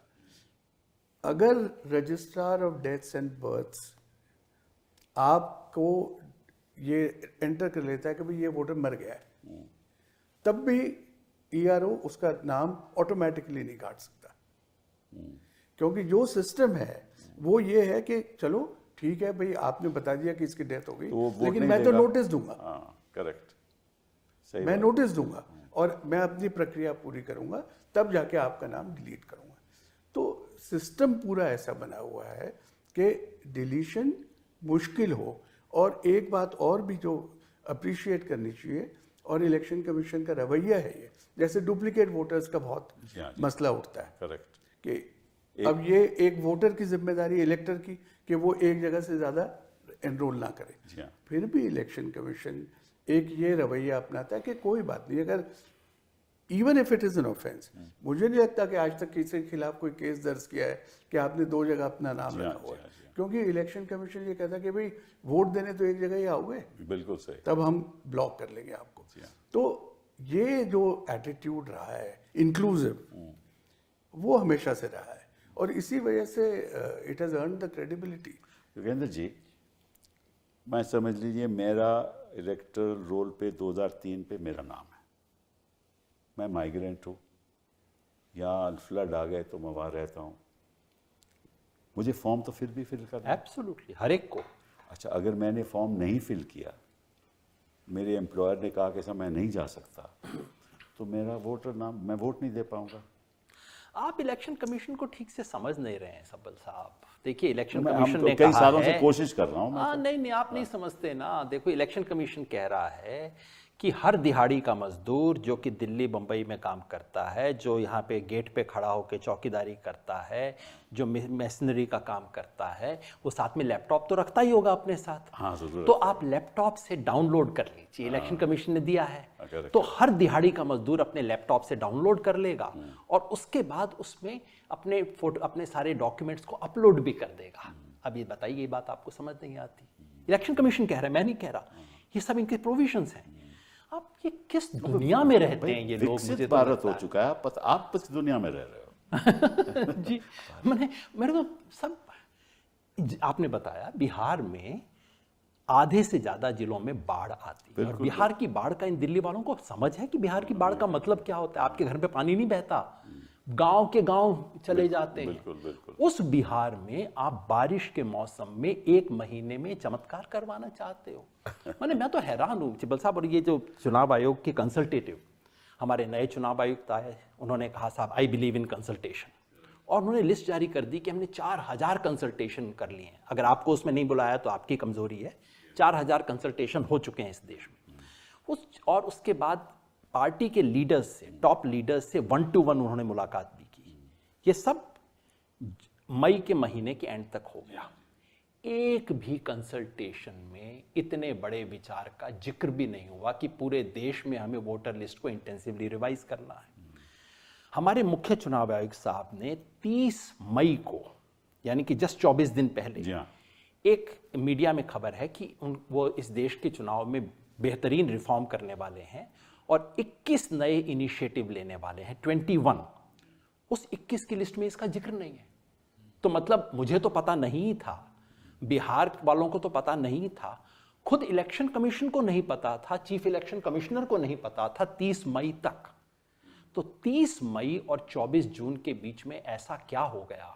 अगर registrar of deaths and births आपको ये एंटर कर लेता है कि भाई ये वोटर मर गया है, तब भी ईआरओ उसका नाम ऑटोमेटिकली नहीं काट सकता, क्योंकि जो सिस्टम है वो ये है कि चलो ठीक है भाई आपने बता दिया कि इसकी डेथ हो गई, तो वो वोट लेकिन नहीं मैं तो देगा। नोटिस दूंगा, हाँ, करेक्ट, सही मैं बात। नोटिस दूंगा और मैं अपनी प्रक्रिया पूरी करूंगा, तब जाके आपका नाम डिलीट करूंगा। तो सिस्टम पूरा ऐसा बना हुआ है कि डिलीशन मुश्किल हो। और एक बात और भी जो अप्रिशिएट करनी चाहिए, और इलेक्शन कमीशन का रवैया है ये, जैसे डुप्लीकेट वोटर्स का बहुत जी हाँ, जी। मसला उठता है करेक्ट। कि अब ये एक वोटर की जिम्मेदारी इलेक्टर की कि वो एक जगह से ज़्यादा एनरोल ना करे। जी हाँ। फिर भी इलेक्शन कमीशन एक ये रवैया अपनाता है कि कोई बात नहीं, अगर even if it is an offence, मुझे नहीं लगता कि आज तक किसी के खिलाफ कोई केस दर्ज किया है कि आपने दो जगह अपना नाम जी हाँ, रखा हुआ जी है, हाँ, जी हाँ। क्योंकि इलेक्शन कमीशन ये कहता है कि भाई वोट देने तो एक जगह ही आओगे, बिल्कुल सही। तब हम ब्लॉक कर लेंगे आपको। जी हाँ। तो ये जो एटीट्यूड रहा है इंक्लूसिव, वो हमेशा से रहा है, और इसी वजह से it has earn the credibility. Yogendra ji, मैं समझ लीजिए मेरा इलेक्टरल रोल पे 2003 पे मेरा नाम है, मैं माइग्रेंट हूँ, यहाँ फ्लड आ गए तो मैं वहाँ रहता हूँ, मुझे फॉर्म तो फिर भी फिल करना है। एब्सोल्युटली, हर एक को। अच्छा, अगर मैंने फॉर्म नहीं फिल किया, मेरे एम्प्लॉयर ने कहा कि सर मैं नहीं जा सकता, तो मेरा वोटर नाम, मैं वोट नहीं दे पाऊंगा। आप इलेक्शन कमीशन को ठीक से समझ नहीं रहे हैं सबल साहब। देखिए इलेक्शन हम कमीशन तो ने कई कहा सालों है, से कोशिश कर रहा हूँ मैं। नहीं नहीं, आप नहीं समझते ना। देखो इलेक्शन कमीशन कह रहा है कि हर दिहाड़ी का मजदूर जो कि दिल्ली बम्बई में काम करता है, जो यहाँ पे गेट पे खड़ा होकर चौकीदारी करता है, जो मशीनरी का काम करता है, वो साथ में लैपटॉप तो रखता ही होगा अपने साथ। हाँ, जरूर। तो आप लैपटॉप से डाउनलोड कर लीजिए, इलेक्शन कमीशन ने दिया है। correct, तो हर दिहाड़ी का मजदूर अपने लैपटॉप से डाउनलोड कर लेगा और उसके बाद उसमें अपने फोटो, अपने सारे डॉक्यूमेंट्स को अपलोड भी कर देगा। अब ये बताइए, ये बात आपको समझ नहीं आती? इलेक्शन कमीशन कह रहा है, मैं नहीं कह रहा। ये सब इनके प्रोविजंस हैं। आप ये किस दुनिया में रहते हैं ये लोग? विकसित भारत हो चुका है, आप किस दुनिया में रह रहे हो? जी, मेरे को सब आपने बताया बिहार में आधे से ज्यादा जिलों में बाढ़ आती है, और बिहार की बाढ़ का इन दिल्ली वालों को समझ है कि बिहार की बाढ़ का मतलब क्या होता है? आपके घर पे पानी नहीं बहता, गांव के गांव चले जाते हैं। बिल्कुल, बिल्कुल। उस बिहार में आप बारिश के मौसम में 1 महीने में चमत्कार करवाना चाहते हो? मैं तो हैरान हूँ चिब्बल साहब। और ये जो चुनाव आयोग के कंसल्टेटिव, हमारे नए चुनाव आयुक्त आए, उन्होंने कहा साहब आई बिलीव इन कंसल्टेशन, और उन्होंने लिस्ट जारी कर दी कि हमने 4000 कंसल्टेशन कर लिए हैं। अगर आपको उसमें नहीं बुलाया तो आपकी कमजोरी है। 4000 कंसल्टेशन हो चुके हैं इस देश में। और उसके बाद पार्टी के लीडर्स से, टॉप लीडर्स से 1-to-1 उन्होंने मुलाकात भी की। ये सब मई के महीने के एंड तक हो गया। एक भी कंसल्टेशन में इतने बड़े विचार का जिक्र भी नहीं हुआ कि पूरे देश में हमें वोटर लिस्ट को इंटेंसिवली रिवाइज करना है। हमारे मुख्य चुनाव आयुक्त साहब ने 30 मई को, यानी कि जस्ट 24 दिन पहले, एक मीडिया में खबर है कि वो इस देश के चुनाव में बेहतरीन रिफॉर्म करने वाले हैं और 21 नए इनिशिएटिव लेने वाले हैं, 21। उस 21 की लिस्ट में इसका जिक्र नहीं है। तो मतलब मुझे तो पता नहीं था, बिहार वालों को तो पता नहीं था, खुद इलेक्शन कमीशन को नहीं पता था, चीफ इलेक्शन कमिश्नर को नहीं पता था 30 मई तक। तो 30 मई और 24 जून के बीच में ऐसा क्या हो गया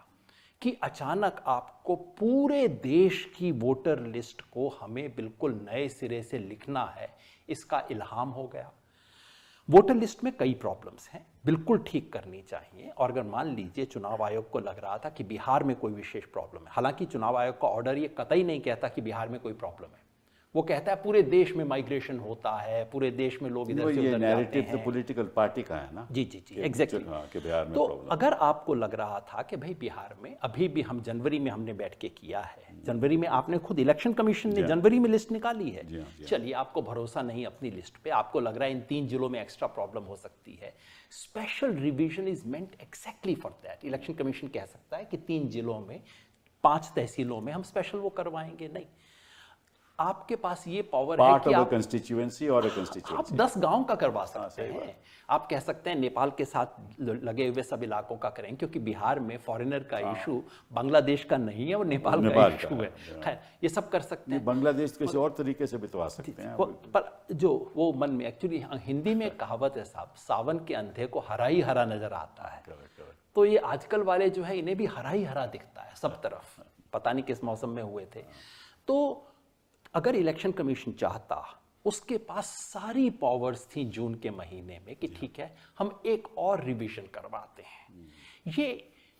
कि अचानक आपको पूरे देश की वोटर लिस्ट को हमें बिल्कुल नए सिरे से लिखना है, इसका इल्हाम हो गया। वोटर लिस्ट में कई प्रॉब्लम्स हैं, बिल्कुल ठीक करनी चाहिए। और अगर मान लीजिए चुनाव आयोग को लग रहा था कि बिहार में कोई विशेष प्रॉब्लम है, हालांकि चुनाव आयोग का ऑर्डर ये कतई नहीं कहता कि बिहार में कोई प्रॉब्लम है, वो कहता है पूरे देश में माइग्रेशन होता है, पूरे देश में लोग इधर से उधर जाते हैं। तो पॉलिटिकल पार्टी का है ना। जी, एग्जैक्टली। बिहार में तो प्रॉब्लम। अगर आपको लग रहा था कि भाई बिहार में अभी भी, हम जनवरी में हमने बैठ के किया है, जनवरी में आपने खुद इलेक्शन कमीशन ने जनवरी में लिस्ट निकाली है, चलिए आपको भरोसा नहीं अपनी लिस्ट पे, आपको लग रहा है इन 3 जिलों में एक्स्ट्रा प्रॉब्लम हो सकती है, special revision is meant exactly for that. Election commission कह सकता है कि 3 जिलों में, 5 तहसीलों में हम स्पेशल वो करवाएंगे, नहीं। आपके पास ये पावर है कि आप कंस्टिट्यूएंसी और आप 10 गांव का करवा सकते हैं। आप कह सकते हैं नेपाल के साथ लगे हुए सब इलाकों का करें, क्योंकि बिहार में फॉरेनर का इशू बांग्लादेश का नहीं है, वो नेपाल का इशू है। खैर, ये सब कर सकते हैं। बांग्लादेश किसी और तरीके से बितवा सकते हैं। पर जो वो मन में, एक्चुअली हिंदी में एक कहावत है साहब, सावन के अंधे को हरा ही हरा नजर आता है। तो ये आजकल वाले जो है, इन्हें भी हरा ही हरा दिखता है सब तरफ, पता नहीं किस मौसम में हुए थे। तो अगर इलेक्शन कमीशन चाहता, उसके पास सारी पावर्स थी जून के महीने में कि ठीक है हम एक और रिवीजन करवाते हैं। ये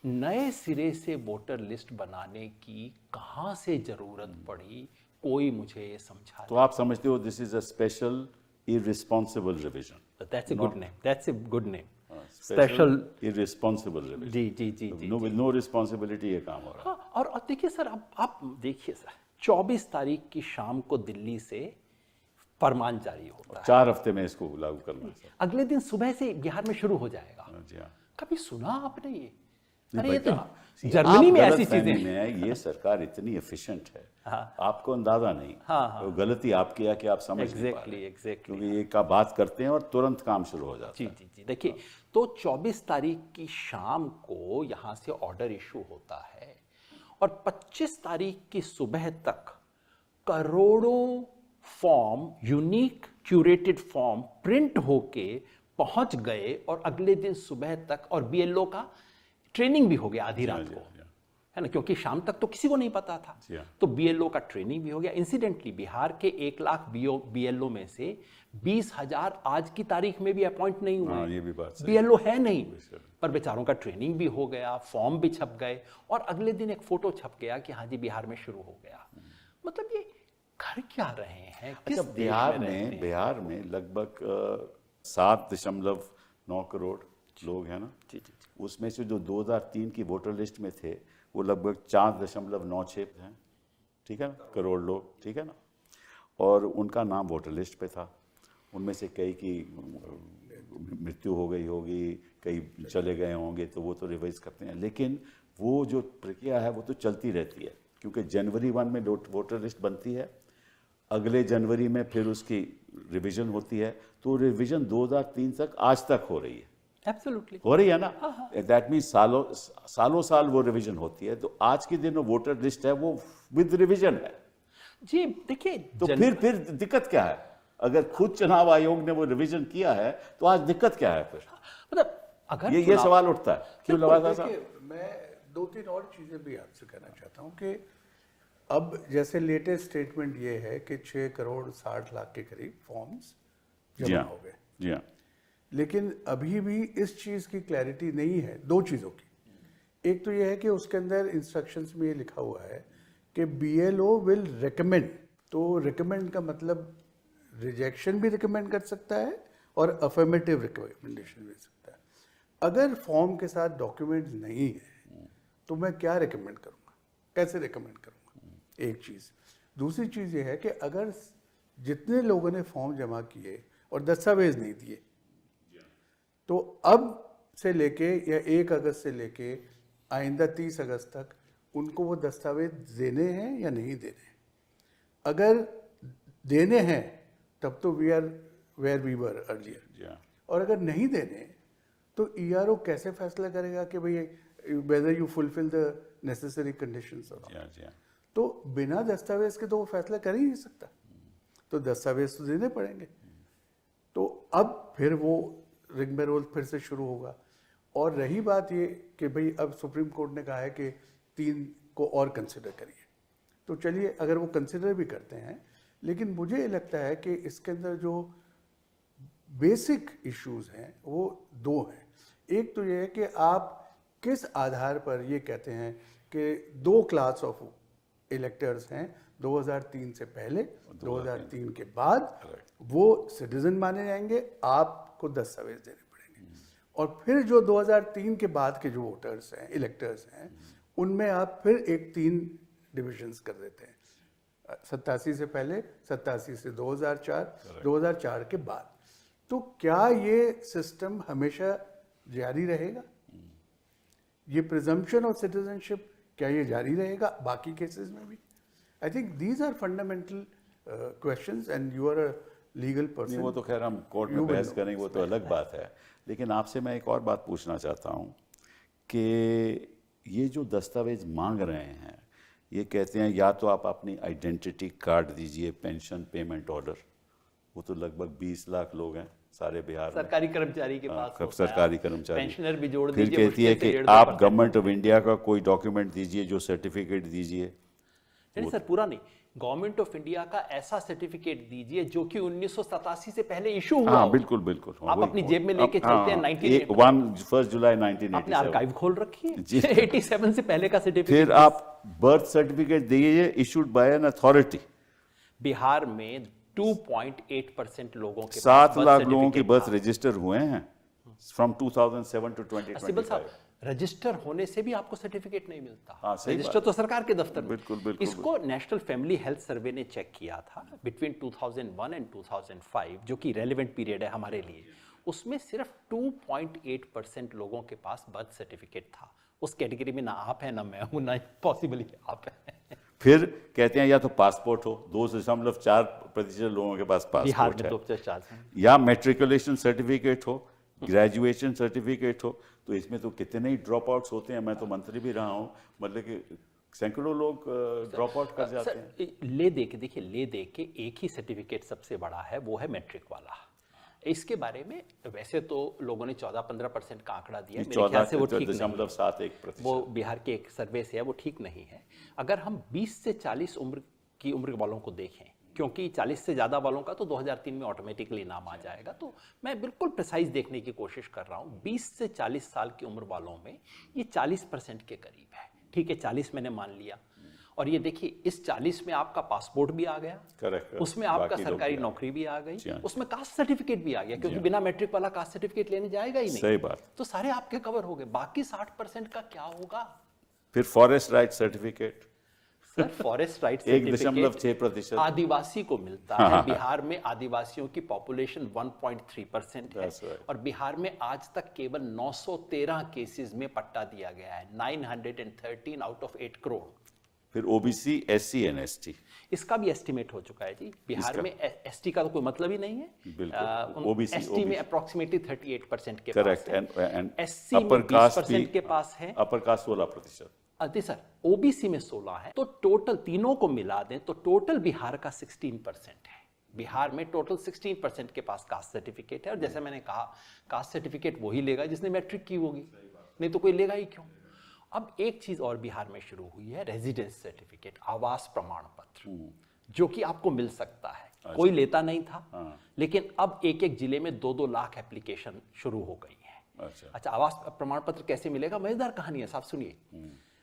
नए सिरे से वोटर लिस्ट बनाने की कहां से जरूरत पड़ी, कोई मुझे ये समझा। तो आप समझते हो this is a special irresponsible revision? That's a good name, that's a good name, special irresponsible revision. जी। विद नो रिस्पांसिबिलिटी ये काम हो रहा है। हाँ, और देखिए सर, आप देखिए सर, 24 तारीख की शाम को दिल्ली से फरमान जारी होता है, 4 हफ्ते में इसको लागू करना है। अगले दिन सुबह से बिहार में शुरू हो जाएगा। जी हाँ। कभी सुना आपने ये? अरे ये तो जर्मनी में ऐसी चीजें हैं। ये सरकार इतनी एफिशिएंट है, हाँ। आपको अंदाजा नहीं। हाँ। तो गलती आपकी है कि आप समझ नहीं पा रहे। एग्जैक्टली। क्योंकि ये का बात करते हैं और तुरंत काम शुरू हो जाता है। जी। देखिए, तो 24 तारीख की शाम को यहाँ से ऑर्डर इशू होता है और 25 तारीख की सुबह तक करोड़ों form, unique curated form print होके पहुंच गए और अगले दिन सुबह तक, और बीएलओ का ट्रेनिंग भी हो गया आधी रात को, है ना, क्योंकि शाम तक तो किसी को नहीं पता था। तो बीएलओ का ट्रेनिंग भी हो गया। इंसिडेंटली बिहार के 1 लाख बीएलओ में से 20,000 आज की तारीख में भी अपॉइंट नहीं हुए। ये भी बात सही। बीएलओ है नहीं, पर बेचारों का ट्रेनिंग भी हो गया, फॉर्म भी छप गए और अगले दिन एक फोटो छप गया कि हाँ जी बिहार में शुरू हो गया। मतलब ये कर क्या रहे हैं, किस अच्छा, देश में रहते हैं? बिहार में लगभग 7.9 करोड़ लोग हैं ना। जी जी जी। उसमें से जो 2003 की वोटर लिस्ट में थे वो लगभग 4.96 हैं, ठीक है ना, करोड़ लोग, ठीक है ना। और उनका नाम वोटर लिस्ट पे था। उनमें से कई की मृत्यु हो गई होगी, कई चले गए होंगे, तो वो तो रिवाइज करते हैं। लेकिन वो जो प्रक्रिया है वो तो चलती रहती है, क्योंकि जनवरी 1 में वोटर लिस्ट बनती है, अगले जनवरी में फिर उसकी रिवीजन होती है। तो रिवीजन 2003 तक आज तक हो रही है। एब्सोल्युटली हो रही है ना। दैट मीन्स सालों साल वो रिवीजन होती है। तो आज के दिन वोटर लिस्ट है वो विद रिवीजन है। जी। देखिए तो फिर दिक्कत क्या है? अगर खुद चुनाव आयोग ने वो रिवीजन किया है तो आज दिक्कत क्या है? फिर मतलब अगर ये सवाल उठता है। क्यों लवासा साहब? देखिए, मैं 2-3 और चीजें भी आपसे कहना चाहता हूँ कि अब जैसे लेटेस्ट स्टेटमेंट ये है कि 6 करोड़ 60 लाख के करीब फॉर्म्स जी जमा हाँ, हो गए। जी हाँ। लेकिन अभी भी इस चीज़ की क्लैरिटी नहीं है, 2 चीज़ों की। एक तो ये है कि उसके अंदर इंस्ट्रक्शंस में ये लिखा हुआ है कि BLO विल रिकमेंड। तो रिकमेंड का मतलब रिजेक्शन भी रिकमेंड कर सकता है और अफर्मेटिव रिकमेंडेशन भी सकता है। अगर फॉर्म के साथ डॉक्यूमेंट्स नहीं है तो मैं क्या रिकमेंड करूँगा, कैसे रिकमेंड करूँगा? एक चीज़। दूसरी चीज़ ये है कि अगर जितने लोगों ने फॉर्म जमा किए और दस्तावेज नहीं दिए, तो अब से लेके या 1 अगस्त से लेके आइंदा 30 अगस्त तक उनको वो दस्तावेज देने हैं या नहीं देने हैं। अगर देने हैं तब तो we are where we were earlier, और अगर नहीं देने तो ERO कैसे फैसला करेगा कि भाई whether you fulfil the necessary conditions और नॉट। तो बिना दस्तावेज के तो वो फैसला कर ही नहीं सकता, तो दस्तावेज तो देने पड़ेंगे। तो अब फिर वो रिंग में रोल फिर से शुरू होगा। और रही बात ये कि भाई अब सुप्रीम कोर्ट ने कहा है कि 3 को और कंसिडर करिए, तो चलिए अगर वो कंसिडर भी करते हैं, लेकिन मुझे ये लगता है कि इसके अंदर जो बेसिक इश्यूज हैं वो 2 हैं। एक तो ये है कि आप किस आधार पर ये कहते हैं कि 2 क्लास ऑफ इलेक्टर्स हैं, 2003 से पहले, 2003 के बाद, वो सिटीजन माने जाएंगे, आपको दस्तावेज देने पड़ेंगे। और फिर जो 2003 के बाद के जो वोटर्स हैं, इलेक्टर्स हैं, उनमें आप फिर एक 3 डिविजन्स कर देते हैं, 87 से पहले, 87 से 2004, 2004 के बाद। तो क्या ये सिस्टम हमेशा जारी रहेगा? ये प्रिजम्पशन ऑफ सिटीजनशिप क्या ये जारी रहेगा बाकी केसेस में भी? I think these are fundamental questions and you are a legal person. वो तो खैर हम कोर्ट में बहस करेंगे, वो तो अलग बात है। लेकिन आपसे मैं एक और बात पूछना चाहता हूँ कि ये जो दस्तावेज मांग रहे हैं, ये कहते हैं या तो आप अपनी आइडेंटिटी कार्ड दीजिए, पेंशन पेमेंट ऑर्डर, वो तो लगभग 20 लाख लोग हैं सारे बिहार में, सरकारी कर्मचारी के पास होता है। सरकारी कर्मचारी। पेंशनर भी जोड़ फिर दीजिए, कहती है कि आप गवर्नमेंट ऑफ इंडिया का कोई डॉक्यूमेंट दीजिए, जो सर्टिफिकेट दीजिए। नहीं सर, पूरा नहीं, गवर्नमेंट ऑफ इंडिया का ऐसा सर्टिफिकेट दीजिए जो कि 1987 से पहले इशू हुआ। हाँ, बिल्कुल बिल्कुल। आप अपनी जेब में लेके चलते हैं 1 जुलाई 1987। आपने आर्काइव खोल रखी है 87 से पहले का सर्टिफिकेट। फिर आप बर्थ सर्टिफिकेट दीजिए issued by an authority. Bihar में 2.8% लोगों के 7 लाख लोगों के बर्थ रजिस्टर हुए हैं फ्रॉम 2007 टू 2025। रजिस्टर होने से भी आपको सर्टिफिकेट नहीं मिलता। हाँ, रजिस्टर तो सरकार के दफ्तर में। बिल्कुल बिल्कुल। इसको नेशनल फैमिली हेल्थ सर्वे ने चेक किया था बिटवीन 2001 एंड 2005, जो कि रेलेवेंट पीरियड है हमारे लिए। उसमें सिर्फ 2.8% लोगों के पास बर्थ सर्टिफिकेट था। उस कैटेगरी में ना आप हैं, ना मैं हूं, ना पॉसिबली आप हैं। फिर कहते हैं या तो पासपोर्ट हो, 2.4% लोगों के पास पासपोर्ट है, 2.4 या मेट्रिकुलेशन सर्टिफिकेट हो, ग्रेजुएशन सर्टिफिकेट हो। तो इसमें तो कितने ही ड्रॉप आउट्स होते हैं। मैं तो मंत्री भी रहा हूँ, मतलब कि सैकड़ों लोग ड्रॉप आउट कर जाते हैं। ले दे के देखिए, ले दे के एक ही सर्टिफिकेट सबसे बड़ा है, वो है मैट्रिक वाला। इसके बारे में वैसे तो लोगों ने 14-15% का आंकड़ा दिया है, मेरे ख्याल से वो ठीक नहीं है। वो बिहार के एक सर्वे से है, वो ठीक नहीं है। अगर हम 20 से 40 उम्र वालों को देखें, क्योंकि 40 से ज़्यादा वालों का तो 2003 में ऑटोमेटिकली नाम आ जाएगा, तो मैं बिल्कुल प्रिसाइज देखने की कोशिश कर रहा हूँ। 20 से 40 साल की उम्र वालों में ये 40% के करीब है। ठीक है, 40 मैंने मान लिया। और ये देखिए इस 40 में आपका पासपोर्ट भी आ गया, करेक्ट, उसमें आपका बाकी लोग सरकारी भी नौकरी भी आ गई, जी हाँ। उसमें कास्ट सर्टिफिकेट भी आ गया, क्योंकि बिना मैट्रिक वाला कास्ट सर्टिफिकेट लेने जाएगा ही नहीं। सही बात। तो सारे आपके कवर हो गए, बाकी 60% का क्या होगा? फिर forest right certificate sir forest right 1.6% आदिवासी को मिलता है। बिहार में आदिवासियों की पॉपुलेशन 1.3% है, That's right. और बिहार में आज तक केवल 913 केसेस में पट्टा दिया गया है, 913 आउट ऑफ 8 करोड़। फिर ओबीसी, एससी एंड एसटी, इसका भी एस्टिमेट हो चुका है जी। बिहार में एसटी का तो कोई मतलब ही नहीं है। बिल्कुल। ओबीसी एसटी में अप्रोक्सीमेटली 38% के करेक्ट, पास है, एंड एससी में अपर कास्ट 20% के पास है, अपर कास्ट 16%। अति सर ओबीसी में 16 है। तो टोटल तीनों को मिला दें तो टोटल बिहार का 16% है। बिहार में टोटल 16% के पास कास्ट सर्टिफिकेट है, और जैसे मैंने कहा कास्ट सर्टिफिकेट वही लेगा जिसने मैट्रिक की होगी, नहीं तो कोई लेगा ही क्यों। अब एक चीज और बिहार में शुरू हुई है, रेजिडेंस सर्टिफिकेट, आवास प्रमाण पत्र, जो कि आपको मिल सकता है। कोई लेता नहीं था, लेकिन अब एक एक जिले में 2-2 लाख एप्लीकेशन शुरू हो गई है। अच्छा, आवास प्रमाण पत्र कैसे मिलेगा? मजेदार कहानी है साहब, सुनिए।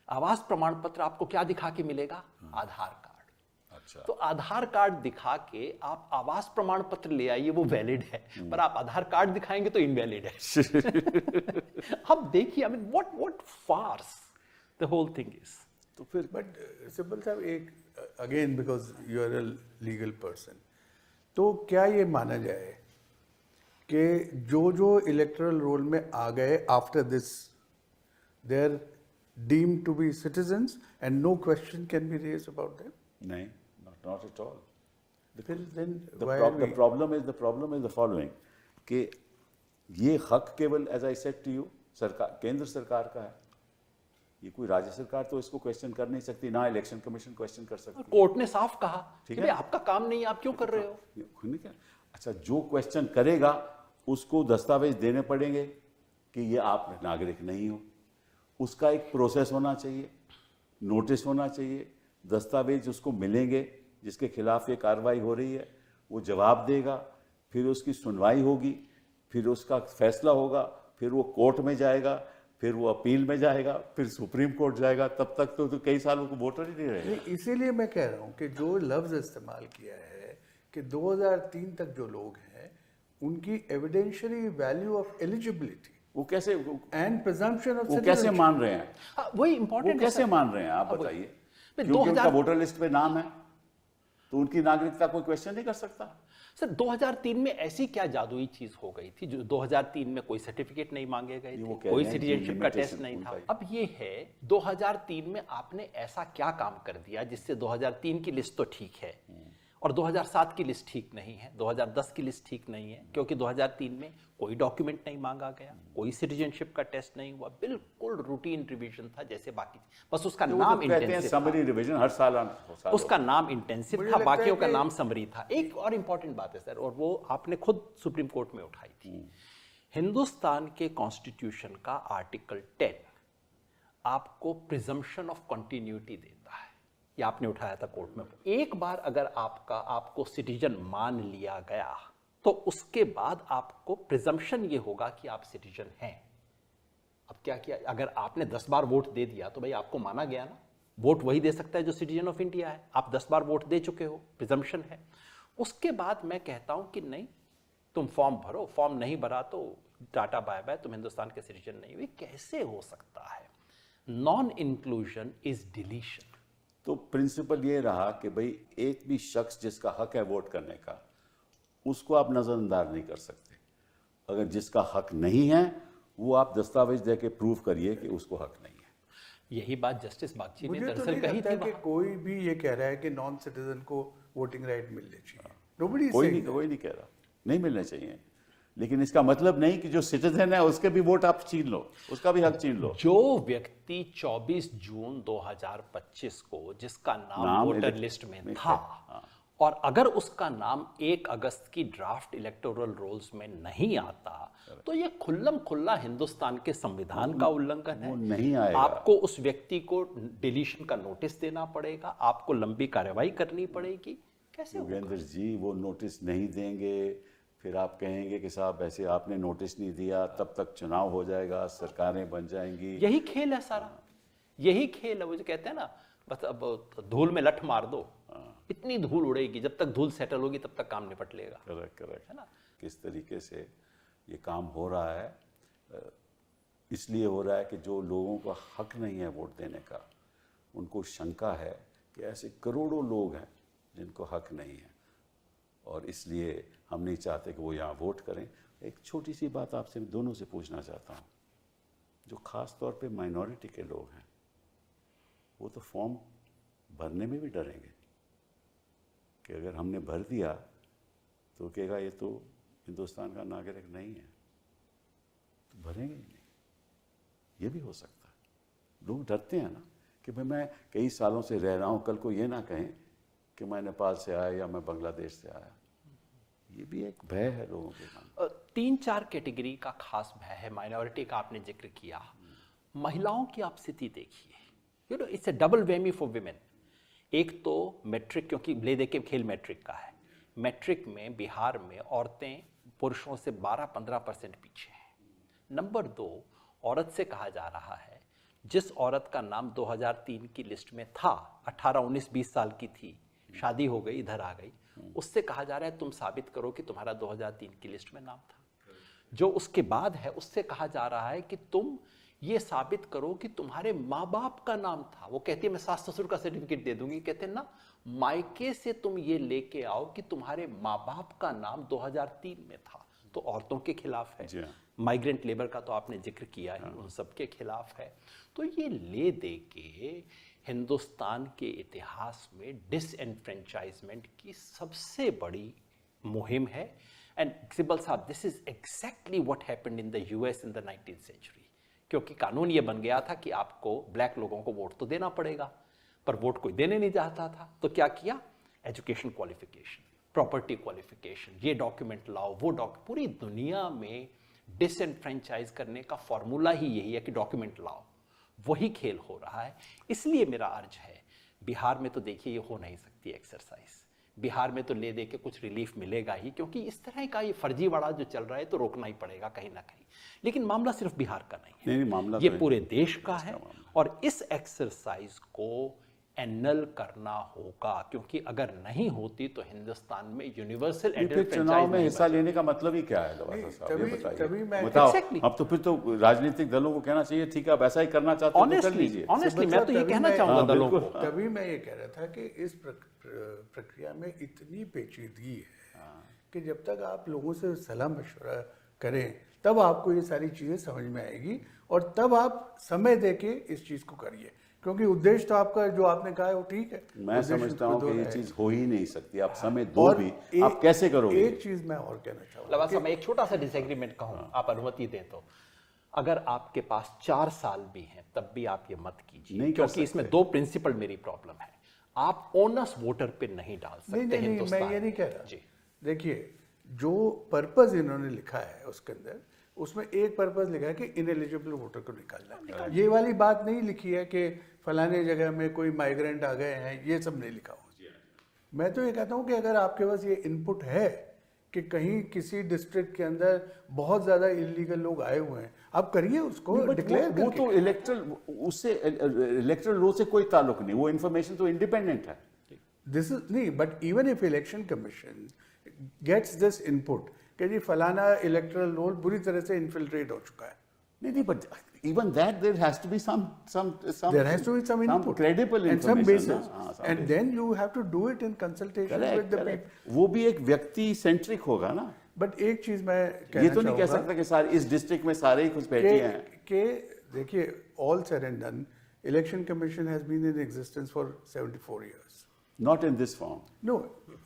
आवास प्रमाण पत्र आपको क्या दिखा के मिलेगा? आधार कार्ड। अच्छा, तो आधार कार्ड दिखा के आप आवास प्रमाण पत्र ले आइए, वो वैलिड है, पर आप आधार कार्ड दिखाएंगे तो इनवैलिड है। अब देखिए, I mean what farce the whole thing is. तो फिर बट सिंपल साहब, एक again because you are a legal person, तो क्या ये माना जाए कि जो इलेक्टोरल रोल में आ गए after this, they are deemed to be citizens and no question can be raised about them? नहीं, not at all. Then The why prob- are the we? problem is the following, कि ये हक केवल as I said to you सरकार, केंद्र सरकार का है। ये कोई राज्य सरकार तो इसको क्वेश्चन कर नहीं सकती, ना इलेक्शन कमीशन क्वेश्चन कर सकती। कोर्ट ने साफ कहा कि ठीक भाई है। आपका काम नहीं है, आप क्यों कर रहे हो? अच्छा, जो क्वेश्चन करेगा उसको दस्तावेज देने पड़ेंगे कि ये आप नागरिक नहीं हो। उसका एक प्रोसेस होना चाहिए, नोटिस होना चाहिए, दस्तावेज उसको मिलेंगे जिसके खिलाफ ये कार्रवाई हो रही है, वो जवाब देगा, फिर उसकी सुनवाई होगी, फिर उसका फैसला होगा, फिर वो कोर्ट में जाएगा, फिर वो अपील में जाएगा, फिर सुप्रीम कोर्ट जाएगा। तब तक तो कई सालों को वोटर ही नहीं रहेगा। इसीलिए मैं कह रहा हूँ कि जो लफ्ज इस्तेमाल किया है कि 2003 तक जो लोग हैं उनकी एविडेंशियरी वैल्यू ऑफ एलिजिबिलिटी वो कैसे एंड प्रिजम्पशन ऑफ वो कैसे मान रहे हैं? वही वो इंपॉर्टेंट कैसे मान रहे हैं आप बताइए? क्योंकि उनका वोटर लिस्ट पे नाम है तो उनकी नागरिकता कोई क्वेश्चन नहीं कर सकता। सर 2003 में ऐसी क्या जादुई चीज हो गई थी जो 2003 में कोई सर्टिफिकेट नहीं मांगे गए थे, कोई सिटीजनशिप का टेस्ट नहीं था। अब ये है 2003 में आपने ऐसा क्या काम कर दिया जिससे 2003 की लिस्ट तो ठीक है और 2007 की लिस्ट ठीक नहीं है, 2010 की लिस्ट ठीक नहीं है, क्योंकि 2003 में कोई डॉक्यूमेंट नहीं मांगा गया, कोई सिटीजनशिप का टेस्ट नहीं हुआ, बिल्कुल रूटीन रिवीजन था जैसे बाकी, बस उसका नाम इंटेंसिव समरी रिवीजन हर साल उसका नाम इंटेंसिव था, बाकियों का नाम समरी था। एक और इंपॉर्टेंट बात है सर, और वो आपने खुद सुप्रीम कोर्ट में उठाई थी। हिंदुस्तान के कॉन्स्टिट्यूशन का आर्टिकल 10 आपको प्रिजम्पशन ऑफ कंटिन्यूटी देता है, ये आपने उठाया था कोर्ट में। एक बार अगर आपको सिटीजन मान लिया गया तो उसके बाद आपको प्रिजम्पशन ये होगा कि आप सिटीजन हैं। अब क्या किया, अगर आपने 10 बार वोट दे दिया तो भाई आपको माना गया ना, वोट वही दे सकता है जो सिटीजन ऑफ इंडिया है। आप 10 बार वोट दे चुके हो, प्रिजम्पशन है। उसके बाद मैं कहता हूं कि नहीं, तुम फॉर्म भरो, फॉर्म नहीं भरा तो टाटा बाय बाय, तुम हिंदुस्तान के सिटीजन नहीं हुए। कैसे हो सकता है? Non inclusion is deletion. तो प्रिंसिपल ये रहा कि भाई एक भी शख्स जिसका हक है वोट करने का उसको आप नजरअंदाज नहीं कर सकते। अगर जिसका हक नहीं है वो आप दस्तावेज दे के प्रूव करिए कि उसको हक नहीं है। यही बात जस्टिस बागची ने मुझे तो दरअसल नहीं कही लगता थी। कि कोई भी ये कह रहा है कि नॉन सिटीजन को वोटिंग राइट मिलनी चाहिए। Nobody is कोई saying नहीं कह रहा नहीं मिलने चाहिए, लेकिन इसका मतलब नहीं कि जो सिटीजन है उसके भी वोट आप छीन लो, उसका भी हक छीन लो। जो व्यक्ति 24 जून 2025 को जिसका नाम वोटर लिस्ट में था और अगर उसका नाम 1 अगस्त की ड्राफ्ट इलेक्टोरल रोल्स में नहीं आता तो ये खुल्लम खुल्ला हिंदुस्तान के संविधान का उल्लंघन है। नहीं आएगा। आपको उस व्यक्ति को डिलीशन का नोटिस देना पड़ेगा, आपको लंबी कार्रवाई करनी पड़ेगी। कैसे होगा? योगेंद्र जी वो नोटिस नहीं देंगे, फिर आप कहेंगे कि साहब ऐसे आपने नोटिस नहीं दिया, तब तक चुनाव हो जाएगा, सरकारें बन जाएंगी। यही खेल है सारा, यही खेल है। वो जो कहते हैं ना बस अब धूल में लठ मार दो, इतनी धूल उड़ेगी, जब तक धूल सेटल होगी तब तक काम निपट लेगा। करेक्ट है ना? किस तरीके से ये काम हो रहा है, इसलिए हो रहा है कि जो लोगों का हक नहीं है वोट देने का, उनको शंका है कि ऐसे करोड़ों लोग हैं जिनको हक नहीं है, और इसलिए हम नहीं चाहते कि वो यहाँ वोट करें। एक छोटी सी बात आपसे दोनों से पूछना चाहता हूँ, जो ख़ास तौर पे माइनॉरिटी के लोग हैं, वो तो फॉर्म भरने में भी डरेंगे कि अगर हमने भर दिया तो कहेगा ये तो हिंदुस्तान का नागरिक नहीं है, तो भरेंगे ही नहीं। ये भी हो सकता है। लोग डरते हैं ना कि भाई मैं कई सालों से रह रहा हूँ, कल को ये ना कहें कि मैं नेपाल से आया या मैं बांग्लादेश से आया। ये भी एक भय है लोगों के मन। 3-4 कैटेगरी का खास भय है। माइनॉरिटी का आपने जिक्र किया, महिलाओं की आप स्थिति देखिए, you know it's a double whammy for women. एक तो मैट्रिक, क्योंकि ले दे के खेल मैट्रिक का है, मैट्रिक में बिहार में औरतें पुरुषों से 12-15% पीछे हैं। नंबर 2, औरत से कहा जा रहा है, जिस औरत का नाम 2003 की लिस्ट में था, 18, 19, 20 साल की थी, शादी हो गई, इधर आ गई, उससे कहा जा रहा है तुम साबित करो कि तुम्हारा 2003 की लिस्ट में नाम था। जो उसके बाद है उससे कहा जा रहा है कि तुम ये साबित करो कि तुम्हारे माँ बाप का नाम था। वो कहती है मैं सास ससुर का सर्टिफिकेट दे दूंगी, कहते हैं ना मायके से तुम ये लेके आओ कि तुम्हारे माँ बाप का नाम 2003 में था। तो औरतों के खिलाफ है, माइग्रेंट लेबर का तो आपने जिक्र किया है, उन सब के खिलाफ है। तो ये ले दे के हिंदुस्तान के इतिहास में डिसएनफ्रेंचाइजमेंट की सबसे बड़ी मुहिम है। एंड सिब्बल साहब, this is exactly what happened in the US in the 19th century. क्योंकि कानून ये बन गया था कि आपको ब्लैक लोगों को वोट तो देना पड़ेगा, पर वोट कोई देने नहीं चाहता था। तो क्या किया? एजुकेशन क्वालिफिकेशन, प्रॉपर्टी क्वालिफिकेशन, ये डॉक्यूमेंट लाओ, वो डॉक्यूमेंट। पूरी दुनिया में डिसएनफ्रेंचाइज करने का फॉर्मूला ही यही है कि डॉक्यूमेंट लाओ। वही खेल हो रहा है। इसलिए मेरा अर्ज है, बिहार में तो देखिए ये हो नहीं सकती एक्सरसाइज। बिहार में तो ले दे के कुछ रिलीफ मिलेगा ही, क्योंकि इस तरह का ये फर्जीवाड़ा जो चल रहा है तो रोकना ही पड़ेगा कहीं ना कहीं। लेकिन मामला सिर्फ बिहार का नहीं है, नहीं, मामला ये तो पूरे देश का है। और इस एक्सरसाइज को एनल करना होगा, क्योंकि अगर नहीं होती तो हिंदुस्तान में यूनिवर्सल फिर चुनाव में हिस्सा लेने का मतलब ही क्या है लवासा साहब, ये तभी मैं बताओ। अब तो फिर तो राजनीतिक दलों को कहना चाहिए ठीक है आप ऐसा ही करना चाहते हो तो कर लीजिए। ऑनेस्टली मैं तो ये कहना चाहूंगा दलों को। तभी मैं ये कह रहा था कि इस प्रक्रिया में इतनी पेचीदगी है कि जब तक आप लोगों से सलाह मशवरा करें तब आपको ये सारी चीज़ें समझ में आएगी, और तब आप समय देके इस चीज़ को करिए। क्योंकि उद्देश्य तो आपका जो आपने कहा है वो ठीक है, मैं समझता हूँ कि ये चीज़ हो ही नहीं सकती। आप समय दो भी, आप कैसे करोगे? एक चीज़ मैं और कहना चाहूँगा, लवासा मैं एक छोटा सा डिसएग्रीमेंट कहूँ, आप अनुमति दें तो। अगर आपके पास 4 साल भी हैं तब भी आप ये मत कीजिए, क्योंकि इसमें 2 प्रिंसिपल मेरी प्रॉब्लम है। आप ओनस वोटर पे नहीं डाल सकते। नहीं, मैं ये नहीं कह रहा। देखिए, जो पर्पस इन्होंने लिखा है उसके अंदर, उसमें एक पर्पस लिखा है कि इनएलिजिबल वोटर को निकालना है। ये वाली बात नहीं लिखी है कि फलाने जगह में कोई माइग्रेंट आ गए हैं, ये सब नहीं लिखा हुआ। मैं तो ये कहता हूँ कि अगर आपके पास ये इनपुट है कि कहीं किसी डिस्ट्रिक्ट के अंदर बहुत ज़्यादा इलीगल लोग आए हुए हैं, आप करिए उसको डिक्लेयर। वो तो इलेक्टरल लो से कोई ताल्लुक नहीं, वो इन्फॉर्मेशन तो इंडिपेंडेंट है। दिस इज नहीं, but even if election commission gets this input कि जी फलाना इलेक्टरल रोल बुरी तरह से इन्फिल्ट्रेट हो चुका है, नहीं, but even that there has to be some there has to be some input, credible and some information, basis, and then you have to do it in consultation with the people. वो भी एक व्यक्ति centric होगा ना। But एक चीज मैं कहना ये तो नहीं कह सकता कि सारे इस डिस्ट्रिक्ट में सारे ही कुछ बैठे हैं कि देखिए, all said and done, election commission has been in existence for 74 years. Not in this form. No,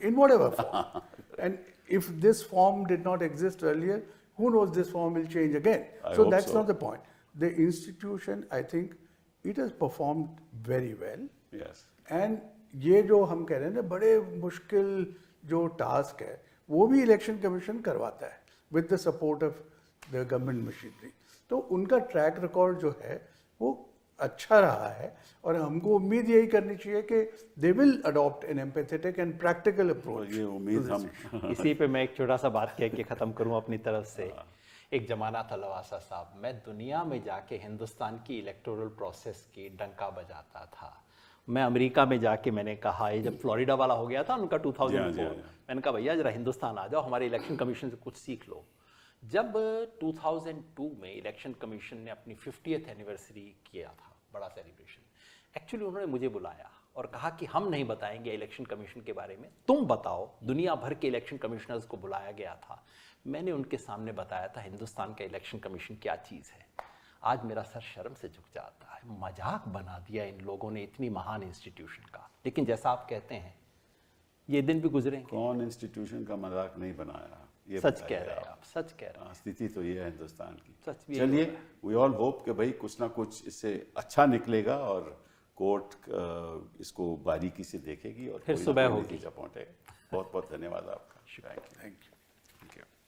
in whatever form. And if this form did not exist earlier, who knows, this form will change again. So that's not the point. The institution, I think, it has performed very well. Yes. And ये जो हम कह रहे हैं ना, बड़े मुश्किल जो टास्क है वो भी इलेक्शन कमीशन करवाता है with the support of the government machinery. तो उनका ट्रैक रिकॉर्ड जो है वो अच्छा रहा है, और हमको उम्मीद यही करनी चाहिए कि they will adopt an empathetic and practical approach. ये उम्मीद हम इसी पे मैं एक छोटा सा बात कह के ख़त्म करूं अपनी तरफ से। एक ज़माना था लवासा साहब, मैं दुनिया में जाके हिंदुस्तान की इलेक्टोरल प्रोसेस की डंका बजाता था। मैं अमेरिका में जाके मैंने कहा, ये जब फ्लोरिडा वाला हो गया था उनका 2004, जी, हाँ। मैंने कहा भैया जरा हिंदुस्तान आ जाओ, हमारे इलेक्शन कमीशन से कुछ सीख लो। जब 2002 में इलेक्शन कमीशन ने अपनी 50th एनिवर्सरी किया था, बड़ा सेलिब्रेशन, एक्चुअली उन्होंने मुझे बुलाया और कहा कि हम नहीं बताएंगे इलेक्शन कमीशन के बारे में, तुम बताओ। दुनिया भर के इलेक्शन कमिश्नर्स को बुलाया गया था, मैंने उनके सामने बताया था हिंदुस्तान का इलेक्शन कमीशन क्या चीज़ है। आज मेरा सर शर्म से झुक जाता है, मजाक बना दिया इन लोगों ने इतनी महान इंस्टीट्यूशन का। लेकिन जैसा आप कहते हैं ये दिन भी गुजरेंगे। कौन इंस्टीट्यूशन का मजाक नहीं बनाया, ये सच कह रहे हैं आप, सच कह रहे हैं। स्थिति तो ये है हिंदुस्तान की। सच भी चलिए, वी ऑल होप कि भाई कुछ ना कुछ इससे अच्छा निकलेगा और कोर्ट इसको बारीकी से देखेगी और फिर कोई ना सुबह कोई होगी। नतीजा पहुंचेगा। बहुत बहुत धन्यवाद आपका। Thank you.